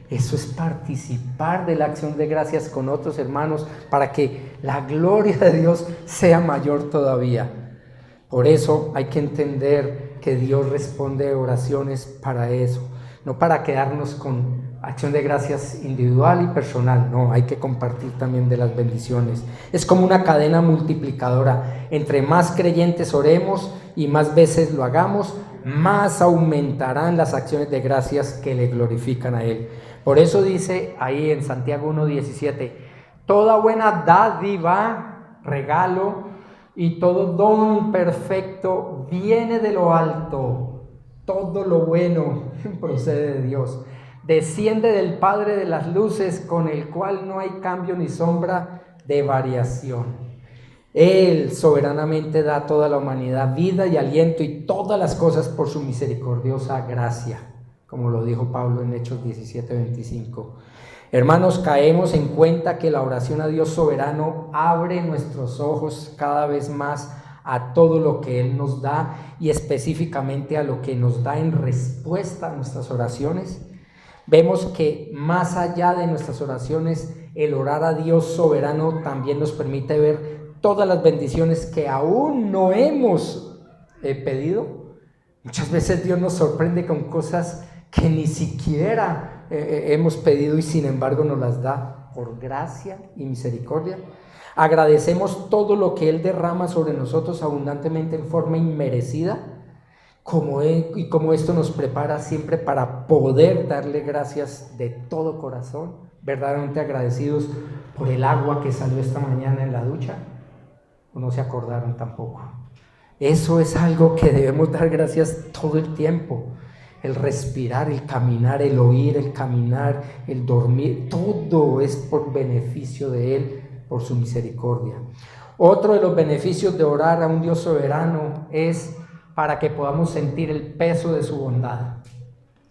Eso es participar de la acción de gracias con otros hermanos para que la gloria de Dios sea mayor todavía. Por eso hay que entender que Dios responde oraciones para eso, no para quedarnos con acción de gracias individual y personal. No, hay que compartir también de las bendiciones. Es como una cadena multiplicadora. Entre más creyentes oremos y más veces lo hagamos, más aumentarán las acciones de gracias que le glorifican a Él. Por eso dice ahí en Santiago 1:17: toda buena dádiva, regalo y todo don perfecto viene de lo alto. Todo lo bueno procede de Dios. Desciende del Padre de las luces, con el cual no hay cambio ni sombra de variación. Él soberanamente da a toda la humanidad vida y aliento y todas las cosas por su misericordiosa gracia, como lo dijo Pablo en Hechos 17:25. Hermanos, caemos en cuenta que la oración a Dios soberano abre nuestros ojos cada vez más a todo lo que Él nos da y específicamente a lo que nos da en respuesta a nuestras oraciones. Vemos que más allá de nuestras oraciones, el orar a Dios soberano también nos permite ver todas las bendiciones que aún no hemos pedido. Muchas veces Dios nos sorprende con cosas que ni siquiera hemos pedido y sin embargo nos las da. por gracia y misericordia. Agradecemos todo lo que Él derrama sobre nosotros abundantemente en forma inmerecida, y como esto nos prepara siempre para poder darle gracias de todo corazón, verdaderamente agradecidos por el agua que salió esta mañana en la ducha, o no se acordaron tampoco. Eso es algo que debemos dar gracias todo el tiempo. El respirar, el caminar, el oír, el caminar, el dormir, todo es por beneficio de Él, por su misericordia. Otro de los beneficios de orar a un Dios soberano es para que podamos sentir el peso de su bondad,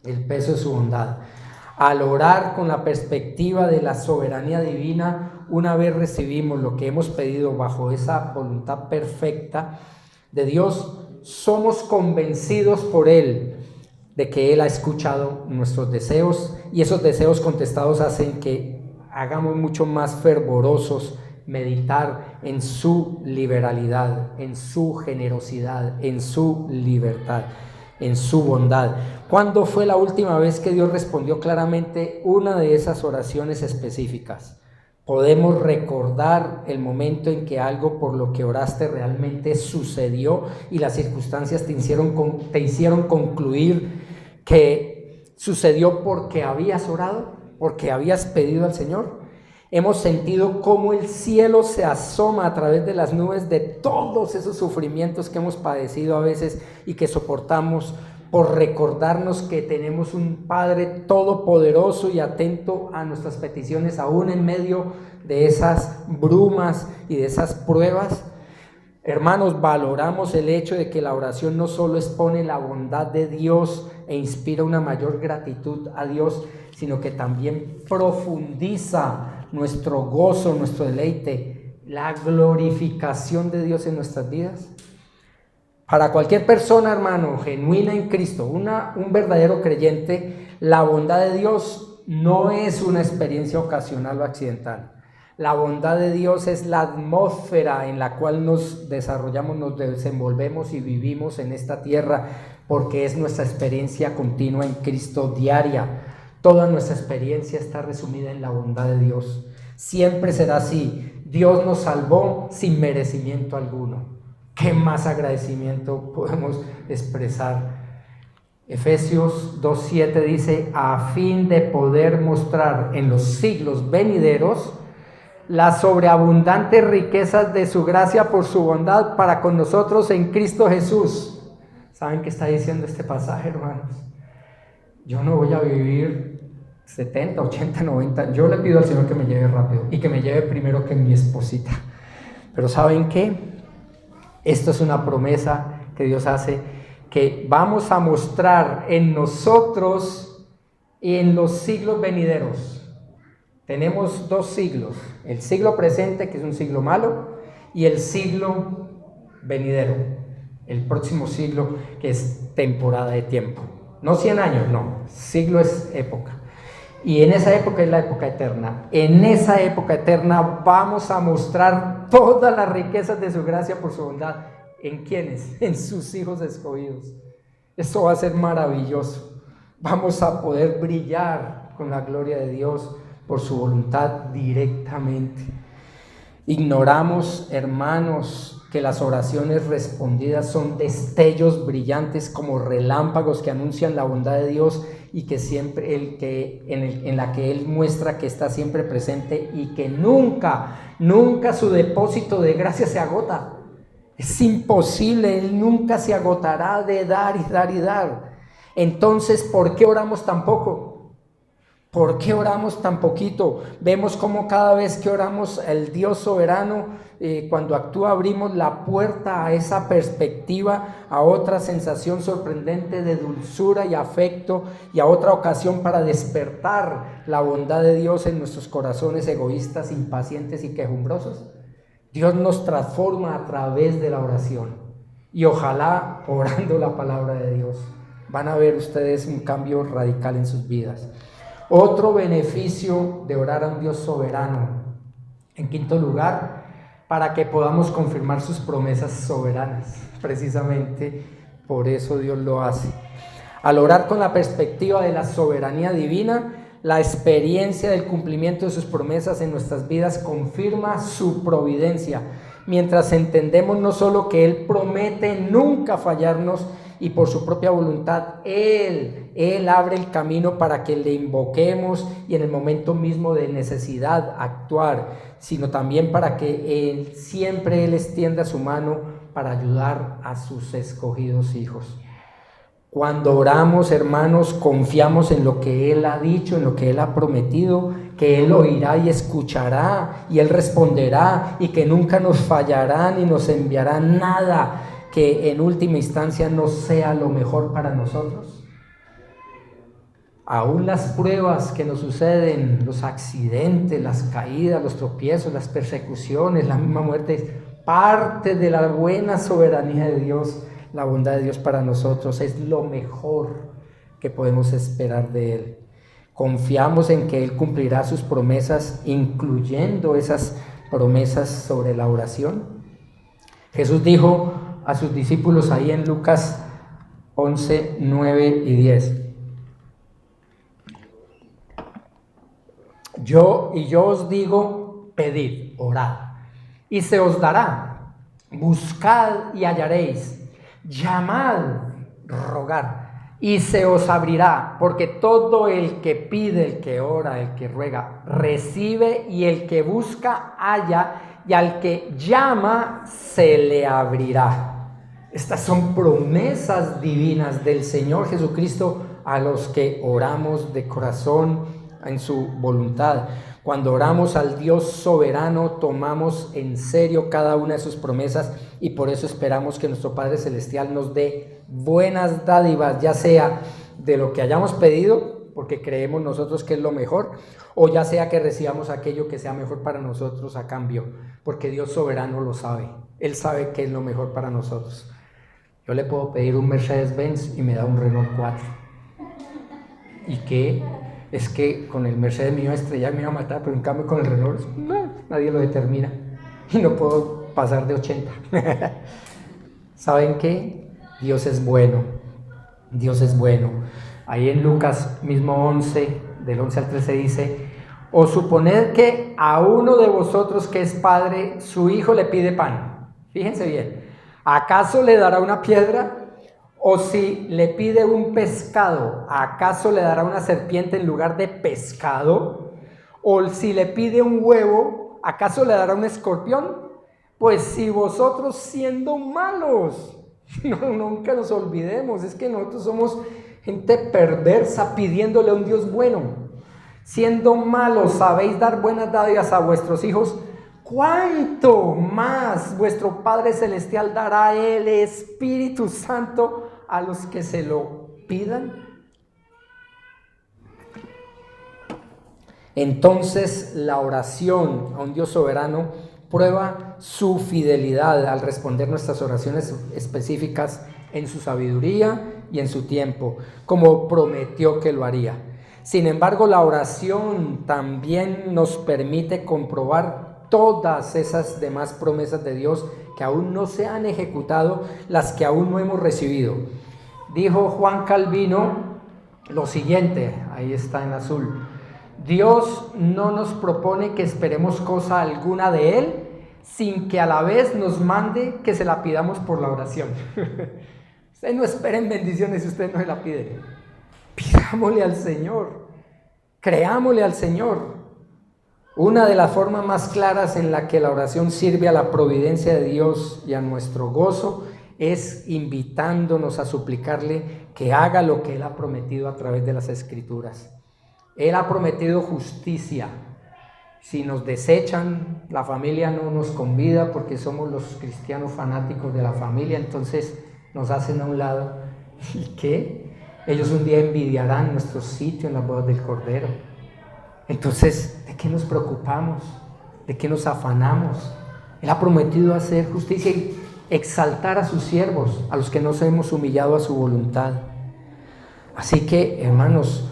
el peso de su bondad. Al orar con la perspectiva de la soberanía divina, una vez recibimos lo que hemos pedido bajo esa voluntad perfecta de Dios, somos convencidos por Él de que Él ha escuchado nuestros deseos, y esos deseos contestados hacen que hagamos mucho más fervorosos meditar en su liberalidad, en su generosidad, en su libertad, en su bondad. ¿Cuándo fue la última vez que Dios respondió claramente una de esas oraciones específicas? Podemos recordar el momento en que algo por lo que oraste realmente sucedió y las circunstancias te hicieron concluir que sucedió porque habías orado, porque habías pedido al Señor. Hemos sentido cómo el cielo se asoma a través de las nubes de todos esos sufrimientos que hemos padecido a veces y que soportamos, por recordarnos que tenemos un Padre todopoderoso y atento a nuestras peticiones, aún en medio de esas brumas y de esas pruebas. Hermanos, valoramos el hecho de que la oración no solo expone la bondad de Dios e inspira una mayor gratitud a Dios, sino que también profundiza nuestro gozo, nuestro deleite, la glorificación de Dios en nuestras vidas. Para cualquier persona, hermano, genuina en Cristo, un verdadero creyente, la bondad de Dios no es una experiencia ocasional o accidental. La bondad de Dios es la atmósfera en la cual nos desarrollamos, nos desenvolvemos y vivimos en esta tierra, porque es nuestra experiencia continua en Cristo diaria. Toda nuestra experiencia está resumida en la bondad de Dios. Siempre será así. Dios nos salvó sin merecimiento alguno. ¿Qué más agradecimiento podemos expresar? Efesios 2:7 dice: a fin de poder mostrar en los siglos venideros las sobreabundantes riquezas de su gracia por su bondad para con nosotros en Cristo Jesús. ¿Saben qué está diciendo este pasaje, hermanos? Yo no voy a vivir 70, 80, 90. Yo le pido al Señor que me lleve rápido y que me lleve primero que mi esposita. Pero ¿saben qué? Esto es una promesa que Dios hace, que vamos a mostrar en nosotros y en los siglos venideros. Tenemos dos siglos: el siglo presente, que es un siglo malo, y el siglo venidero, el próximo siglo, que es temporada de tiempo. No 100 años, no, siglo es época. Y en esa época es la época eterna. En esa época eterna vamos a mostrar todas las riquezas de su gracia por su bondad. ¿En quiénes? En sus hijos escogidos. Esto va a ser maravilloso. Vamos a poder brillar con la gloria de Dios por su voluntad directamente. Ignoramos, hermanos, que las oraciones respondidas son destellos brillantes como relámpagos que anuncian la bondad de Dios y que siempre en la que Él muestra que está siempre presente y que nunca su depósito de gracia se agota. Es imposible, Él nunca se agotará de dar y dar y dar. Entonces, ¿por qué oramos tan poco? ¿Por qué oramos tan poquito? Vemos cómo cada vez que oramos al Dios soberano, cuando actúa, abrimos la puerta a esa perspectiva, a otra sensación sorprendente de dulzura y afecto, y a otra ocasión para despertar la bondad de Dios en nuestros corazones egoístas, impacientes y quejumbrosos. Dios nos transforma a través de la oración, y ojalá orando la palabra de Dios van a ver ustedes un cambio radical en sus vidas. Otro beneficio de orar a un Dios soberano, en quinto lugar, para que podamos confirmar sus promesas soberanas. Precisamente por eso Dios lo hace. Al orar con la perspectiva de la soberanía divina, La experiencia del cumplimiento de sus promesas en nuestras vidas confirma su providencia, mientras entendemos no solo que Él promete nunca fallarnos y por su propia voluntad Él abre el camino para que le invoquemos y en el momento mismo de necesidad actuar, sino también para que siempre Él extienda su mano para ayudar a sus escogidos hijos. Cuando oramos, hermanos, confiamos en lo que Él ha dicho, en lo que Él ha prometido, que Él oirá y escuchará y Él responderá y que nunca nos fallará ni nos enviará nada que en última instancia no sea lo mejor para nosotros. Aún las pruebas que nos suceden, los accidentes, las caídas, los tropiezos, las persecuciones, la misma muerte, es parte de la buena soberanía de Dios. La bondad de Dios para nosotros es lo mejor que podemos esperar de Él. Confiamos en que Él cumplirá sus promesas, incluyendo esas promesas sobre la oración. Jesús dijo a sus discípulos ahí en Lucas 11, 9 y 10. Yo os digo, pedid, orad, y se os dará. Buscad y hallaréis. Llamad, rogar, y se os abrirá, porque todo el que pide, el que ora, el que ruega, recibe, y el que busca, halla, y al que llama, se le abrirá. Estas son promesas divinas del Señor Jesucristo a los que oramos de corazón en su voluntad. Cuando oramos al Dios soberano, tomamos en serio cada una de sus promesas y por eso esperamos que nuestro Padre Celestial nos dé buenas dádivas, ya sea de lo que hayamos pedido, porque creemos nosotros que es lo mejor, o ya sea que recibamos aquello que sea mejor para nosotros a cambio, porque Dios soberano lo sabe. Él sabe qué es lo mejor para nosotros. Yo le puedo pedir un Mercedes-Benz y me da un Renault 4. ¿Y qué? Es que con el Mercedes me iba a estrellar, me iba a matar, pero en cambio con el Renault, no, nadie lo determina. Y no puedo pasar de 80. ¿Saben qué? Dios es bueno. Dios es bueno. Ahí en Lucas mismo 11, del 11 al 13 dice: o suponed que a uno de vosotros que es padre, su hijo le pide pan. Fíjense bien. ¿Acaso le dará una piedra? O si le pide un pescado, ¿acaso le dará una serpiente en lugar de pescado? O si le pide un huevo, ¿acaso le dará un escorpión? Pues si vosotros siendo malos, nunca nos olvidemos, es que nosotros somos gente perversa pidiéndole a un Dios bueno. Siendo malos sabéis dar buenas dádivas a vuestros hijos, ¿cuánto más vuestro Padre Celestial dará el Espíritu Santo a los que se lo pidan? Entonces la oración a un Dios soberano prueba su fidelidad al responder nuestras oraciones específicas en su sabiduría y en su tiempo, como prometió que lo haría. Sin embargo, la oración también nos permite comprobar todas esas demás promesas de Dios que aún no se han ejecutado, las que aún no hemos recibido. Dijo Juan Calvino lo siguiente, ahí está en azul: Dios no nos propone que esperemos cosa alguna de Él, sin que a la vez nos mande que se la pidamos por la oración. Ustedes no esperen bendiciones si ustedes no se la piden. Pidámosle al Señor, creámosle al Señor. Una de las formas más claras en la que la oración sirve a la providencia de Dios y a nuestro gozo es invitándonos a suplicarle que haga lo que Él ha prometido a través de las Escrituras. Él ha prometido justicia. Si nos desechan, la familia no nos convida porque somos los cristianos fanáticos de la familia, entonces nos hacen a un lado. ¿Y qué? Ellos un día envidiarán nuestro sitio en las bodas del Cordero. Entonces, ¿de qué nos preocupamos? ¿De qué nos afanamos? Él ha prometido hacer justicia y exaltar a sus siervos, a los que nos hemos humillado a su voluntad. Así que, hermanos,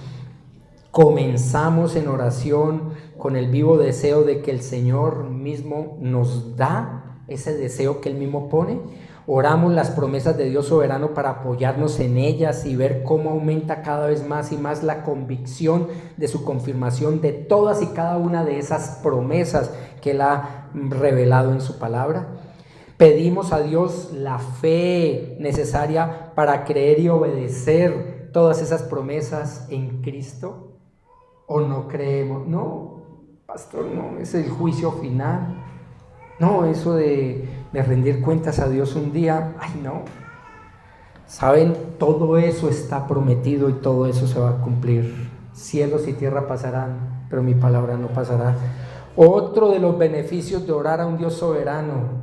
comenzamos en oración con el vivo deseo de que el Señor mismo nos da ese deseo que Él mismo pone, Oramos las promesas de Dios soberano para apoyarnos en ellas y ver cómo aumenta cada vez más y más la convicción de su confirmación de todas y cada una de esas promesas que Él ha revelado en su palabra. Pedimos a Dios la fe necesaria para creer y obedecer todas esas promesas en Cristo. ¿O no creemos? No, pastor, no, es el juicio final. No, eso de rendir cuentas a Dios un día, ay no. Saben, todo eso está prometido y todo eso se va a cumplir. Cielos y tierra pasarán, pero mi palabra no pasará. Otro de los beneficios de orar a un Dios soberano,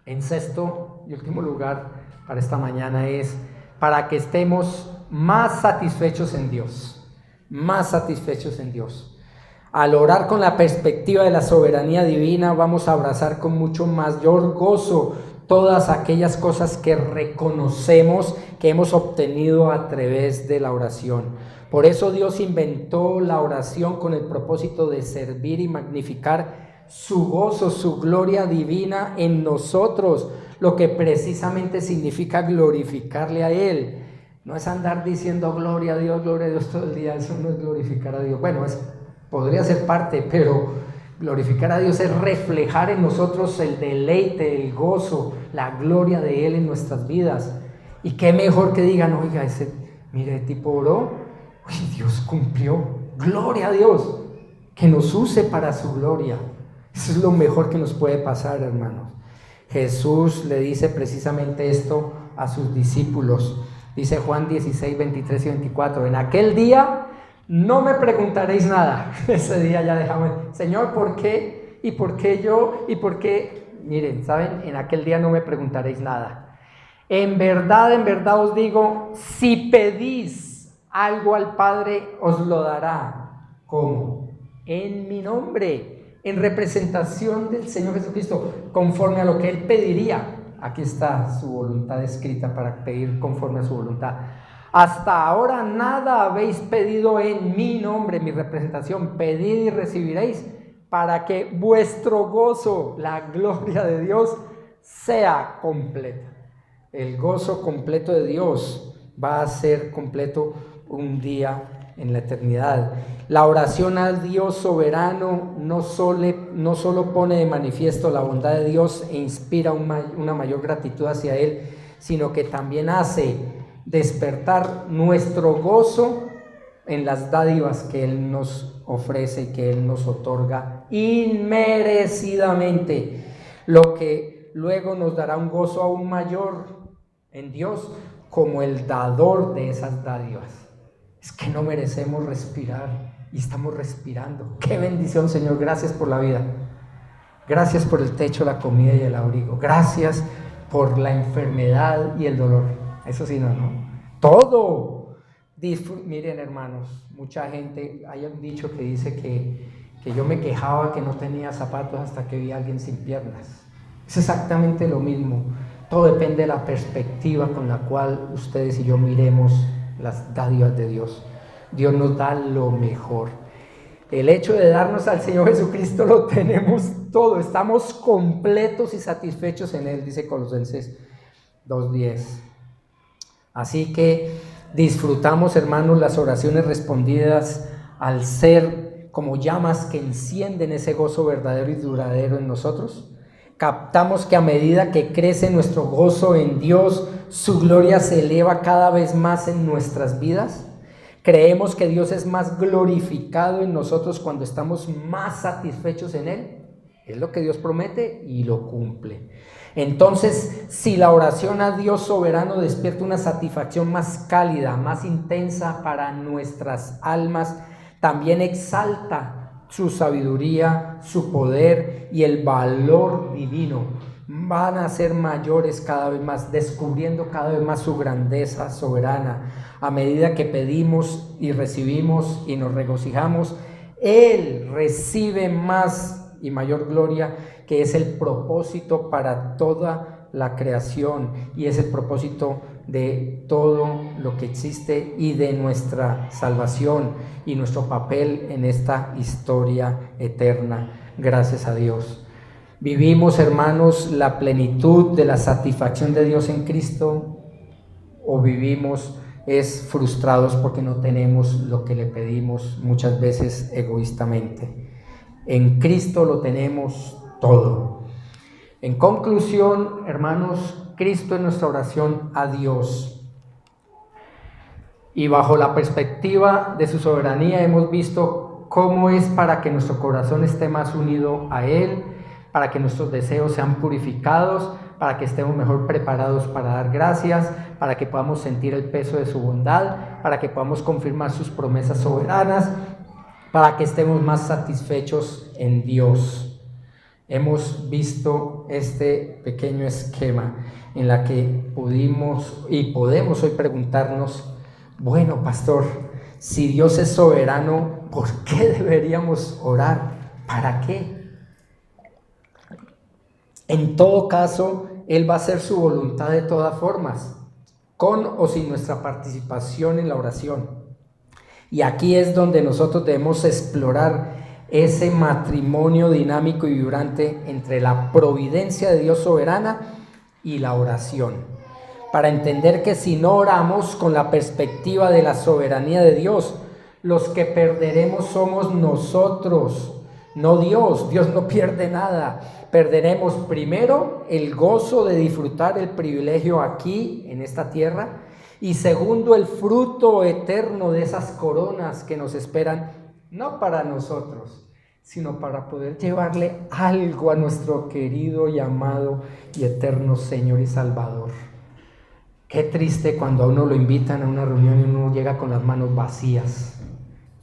en sexto y último lugar para esta mañana, es para que estemos más satisfechos en Dios. Más satisfechos en Dios. Al orar con la perspectiva de la soberanía divina, vamos a abrazar con mucho mayor gozo todas aquellas cosas que reconocemos que hemos obtenido a través de la oración. Por eso Dios inventó la oración con el propósito de servir y magnificar su gozo, su gloria divina en nosotros, lo que precisamente significa glorificarle a Él. No es andar diciendo gloria a Dios todo el día, eso no es glorificar a Dios. Bueno, podría ser parte, pero glorificar a Dios es reflejar en nosotros el deleite, el gozo, la gloria de Él en nuestras vidas. Y qué mejor que digan, oiga, mire, tipo oró, Dios cumplió, gloria a Dios, que nos use para su gloria. Eso es lo mejor que nos puede pasar, hermanos. Jesús le dice precisamente esto a sus discípulos. Dice Juan 16, 23 y 24, en aquel día no me preguntaréis nada. Ese día ya dejamos, Señor, ¿por qué? ¿Y por qué yo? ¿Y por qué? Miren, ¿saben? En aquel día no me preguntaréis nada. En verdad os digo, si pedís algo al Padre, os lo dará. ¿Cómo? En mi nombre, en representación del Señor Jesucristo, conforme a lo que Él pediría. Aquí está su voluntad escrita para pedir conforme a su voluntad. Hasta ahora nada habéis pedido en mi nombre, mi representación. Pedid y recibiréis para que vuestro gozo, la gloria de Dios, sea completa. El gozo completo de Dios va a ser completo un día en la eternidad. La oración al Dios soberano no solo pone de manifiesto la bondad de Dios e inspira una mayor gratitud hacia Él, sino que también hace despertar nuestro gozo en las dádivas que Él nos ofrece y que Él nos otorga inmerecidamente, lo que luego nos dará un gozo aún mayor en Dios como el dador de esas dádivas. Es que no merecemos respirar y estamos respirando. ¡Qué bendición, Señor! Gracias por la vida. Gracias por el techo, la comida y el abrigo. Gracias por la enfermedad y el dolor. Eso sí, no. Todo. Miren, hermanos, mucha gente, hay un dicho que dice que yo me quejaba que no tenía zapatos hasta que vi a alguien sin piernas. Es exactamente lo mismo. Todo depende de la perspectiva con la cual ustedes y yo miremos las dádivas de Dios. Dios nos da lo mejor. El hecho de darnos al Señor Jesucristo lo tenemos todo. Estamos completos y satisfechos en Él, dice Colosenses 2:10. Así que disfrutamos, hermanos, las oraciones respondidas al ser como llamas que encienden ese gozo verdadero y duradero en nosotros. Captamos que a medida que crece nuestro gozo en Dios, su gloria se eleva cada vez más en nuestras vidas. Creemos que Dios es más glorificado en nosotros cuando estamos más satisfechos en Él. Es lo que Dios promete y lo cumple. Entonces, si la oración a Dios soberano despierta una satisfacción más cálida, más intensa para nuestras almas, también exalta su sabiduría, su poder y el valor divino. Van a ser mayores cada vez más, descubriendo cada vez más su grandeza soberana. A medida que pedimos y recibimos y nos regocijamos, Él recibe más y mayor gloria, que es el propósito para toda la creación y es el propósito de todo lo que existe y de nuestra salvación y nuestro papel en esta historia eterna. Gracias a Dios. ¿Vivimos, hermanos, la plenitud de la satisfacción de Dios en Cristo? ¿O vivimos frustrados porque no tenemos lo que le pedimos, muchas veces egoístamente? En Cristo lo tenemos todo. En conclusión, hermanos, Cristo es nuestra oración a Dios. Y bajo la perspectiva de su soberanía hemos visto cómo es para que nuestro corazón esté más unido a Él, para que nuestros deseos sean purificados, para que estemos mejor preparados para dar gracias, para que podamos sentir el peso de su bondad, para que podamos confirmar sus promesas soberanas, para que estemos más satisfechos en Dios. Hemos visto este pequeño esquema en la que pudimos y podemos hoy preguntarnos: bueno, pastor, si Dios es soberano, ¿por qué deberíamos orar? ¿Para qué? En todo caso, Él va a hacer su voluntad de todas formas, con o sin nuestra participación en la oración. Y aquí es donde nosotros debemos explorar ese matrimonio dinámico y vibrante entre la providencia de Dios soberana y la oración, para entender que si no oramos con la perspectiva de la soberanía de Dios, los que perderemos somos nosotros, no Dios. Dios no pierde nada. Perderemos primero el gozo de disfrutar el privilegio aquí en esta tierra, y segundo el fruto eterno de esas coronas que nos esperan, no para nosotros, sino para poder llevarle algo a nuestro querido y amado y eterno Señor y Salvador. Qué triste cuando a uno lo invitan a una reunión y uno llega con las manos vacías.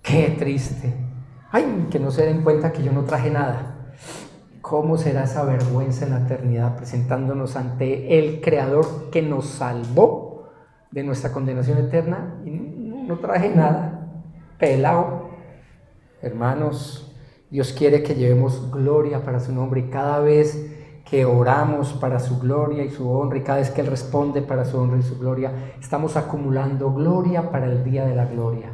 Qué triste. Ay, que no se den cuenta que yo no traje nada. ¿Cómo será esa vergüenza en la eternidad presentándonos ante el Creador que nos salvó de nuestra condenación eterna y no traje nada? Pelado. Hermanos, Dios quiere que llevemos gloria para su nombre, y cada vez que oramos para su gloria y su honra, y cada vez que Él responde para su honra y su gloria, estamos acumulando gloria para el día de la gloria.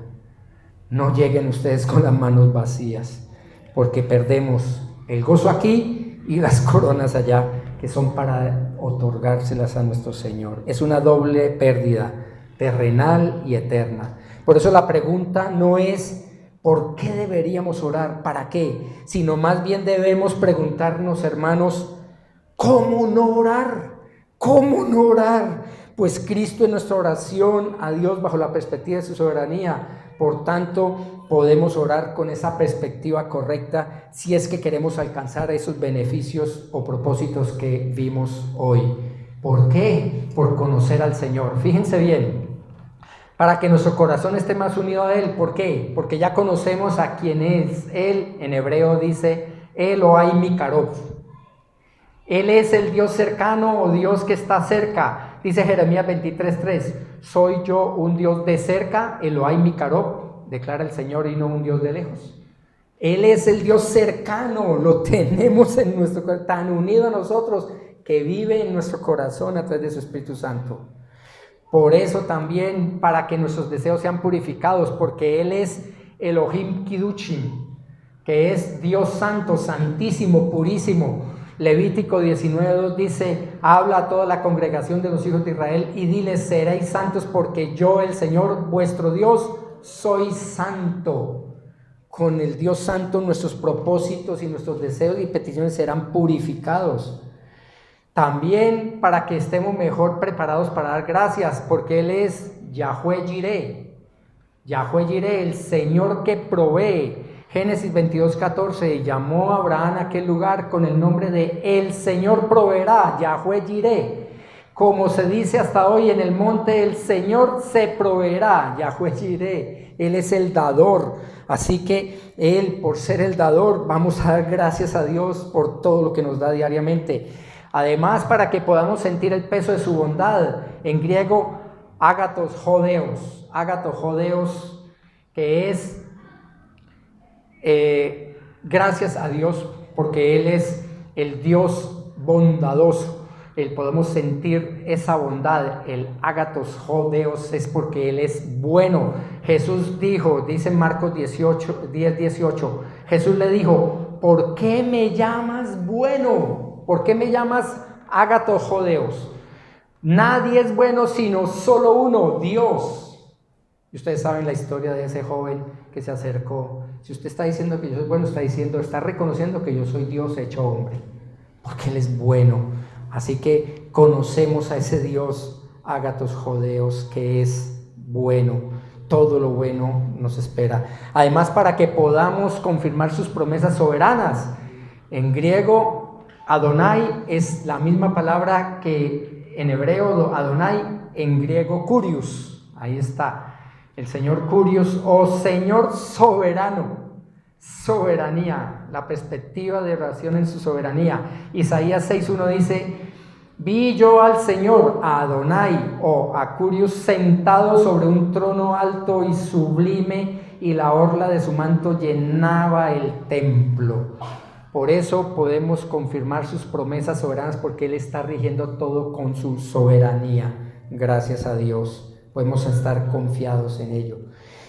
No lleguen ustedes con las manos vacías, porque perdemos el gozo aquí y las coronas allá, que son para otorgárselas a nuestro Señor. Es una doble pérdida, terrenal y eterna. Por eso la pregunta no es ¿por qué deberíamos orar? ¿Para qué? Sino más bien debemos preguntarnos, hermanos, ¿cómo no orar? ¿Cómo no orar? Pues Cristo es nuestra oración a Dios bajo la perspectiva de su soberanía. Por tanto, podemos orar con esa perspectiva correcta si es que queremos alcanzar esos beneficios o propósitos que vimos hoy. ¿Por qué? Por conocer al Señor. Fíjense bien, para que nuestro corazón esté más unido a Él. ¿Por qué? Porque ya conocemos a quién es Él. En hebreo dice Elohai Mikarov. Él es el Dios cercano o Dios que está cerca. Dice Jeremías 23:3, soy yo un Dios de cerca, Elohai Mikarov, declara el Señor, y no un Dios de lejos. Él es el Dios cercano, lo tenemos en nuestro corazón, tan unido a nosotros, que vive en nuestro corazón a través de su Espíritu Santo. Por eso también, para que nuestros deseos sean purificados, porque Él es Elohim Kidushim, que es Dios santo, santísimo, purísimo. Levítico 19:2 dice, habla a toda la congregación de los hijos de Israel y diles, seréis santos porque yo, el Señor vuestro Dios, soy santo. Con el Dios santo nuestros propósitos y nuestros deseos y peticiones serán purificados. También para que estemos mejor preparados para dar gracias, porque Él es Yahweh Jireh. Yahweh Jireh, el Señor que provee. Génesis 22:14, llamó a Abraham a aquel lugar con el nombre de el Señor proveerá, Yahweh Jireh. Como se dice hasta hoy en el monte, el Señor se proveerá, Yahweh Jireh. Él es el dador, así que Él, por ser el dador, vamos a dar gracias a Dios por todo lo que nos da diariamente. Además, para que podamos sentir el peso de su bondad, en griego, ágatos jodeos, que es gracias a Dios, porque Él es el Dios bondadoso. Podemos sentir esa bondad, el ágatos jodeos, es porque Él es bueno. Jesús dijo, dice en Marcos 10:18, Jesús le dijo, ¿por qué me llamas bueno? ¿Por qué me llamas ágatos jodeos? Nadie es bueno sino solo uno, Dios. Y ustedes saben la historia de ese joven que se acercó. Si usted está diciendo que yo soy bueno, está reconociendo que yo soy Dios hecho hombre, porque Él es bueno. Así que conocemos a ese Dios ágatos jodeos que es bueno. Todo lo bueno nos espera. Además, para que podamos confirmar sus promesas soberanas. En griego, Adonai es la misma palabra que en hebreo Adonai, en griego Kurios. Ahí está. El Señor Kurios o Señor soberano. Soberanía, la perspectiva de oración en su soberanía. Isaías 6:1 dice: vi yo al Señor, a Adonai o a Kurios, sentado sobre un trono alto y sublime, y la orla de su manto llenaba el templo. Por eso podemos confirmar sus promesas soberanas, porque Él está rigiendo todo con su soberanía. Gracias a Dios, podemos estar confiados en ello.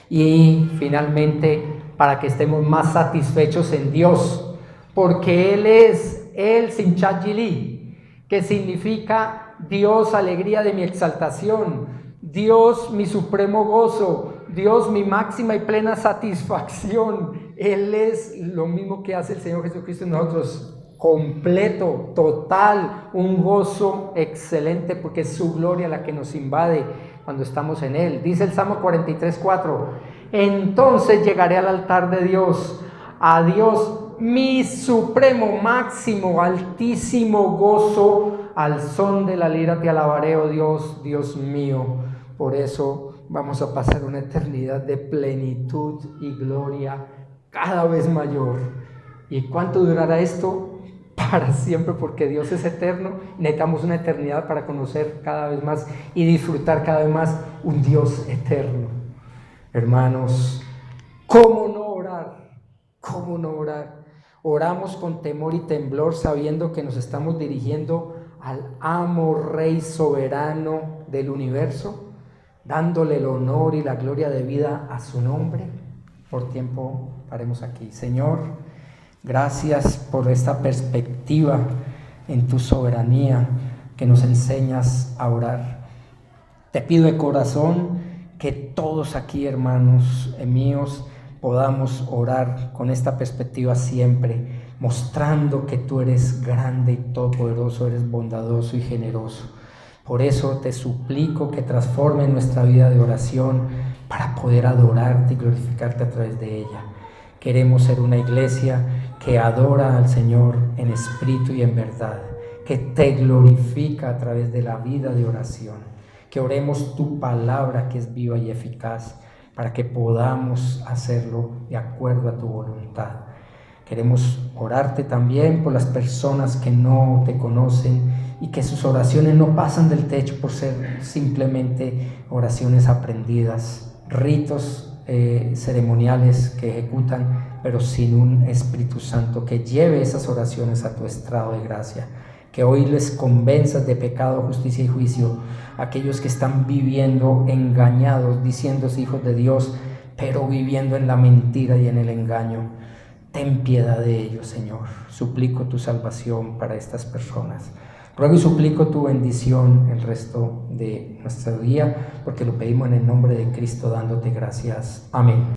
Y finalmente, para que estemos más satisfechos en Dios, porque Él es el Simchat Yili, que significa Dios, alegría de mi exaltación, Dios, mi supremo gozo, Dios, mi máxima y plena satisfacción. Él es lo mismo que hace el Señor Jesucristo en nosotros, completo, total, un gozo excelente, porque es su gloria la que nos invade cuando estamos en Él. Dice el Salmo 43:4: entonces llegaré al altar de Dios, a Dios, mi supremo, máximo, altísimo gozo, al son de la lira te alabaré, oh Dios, Dios mío. Por eso vamos a pasar una eternidad de plenitud y gloria cada vez mayor. ¿Y cuánto durará esto? Para siempre, porque Dios es eterno. Necesitamos una eternidad para conocer cada vez más y disfrutar cada vez más un Dios eterno. Hermanos, ¿cómo no orar? ¿Cómo no orar? Oramos con temor y temblor, sabiendo que nos estamos dirigiendo al amo, rey soberano del universo, dándole el honor y la gloria debida a su nombre. Por tiempo paremos aquí. Señor, gracias por esta perspectiva en tu soberanía que nos enseñas a orar. Te pido de corazón que todos aquí, hermanos míos, podamos orar con esta perspectiva siempre, mostrando que tú eres grande y todopoderoso, eres bondadoso y generoso. Por eso te suplico que transformes nuestra vida de oración para poder adorarte y glorificarte a través de ella. Queremos ser una iglesia que adora al Señor en espíritu y en verdad, que te glorifica a través de la vida de oración, que oremos tu palabra que es viva y eficaz, para que podamos hacerlo de acuerdo a tu voluntad. Queremos orarte también por las personas que no te conocen y que sus oraciones no pasan del techo por ser simplemente oraciones aprendidas, ritos ceremoniales que ejecutan, pero sin un Espíritu Santo que lleve esas oraciones a tu estrado de gracia. Que hoy les convenzas de pecado, justicia y juicio a aquellos que están viviendo engañados, diciéndose hijos de Dios, pero viviendo en la mentira y en el engaño. Ten piedad de ellos, Señor. Suplico tu salvación para estas personas. Ruego y suplico tu bendición el resto de nuestro día, porque lo pedimos en el nombre de Cristo, dándote gracias. Amén.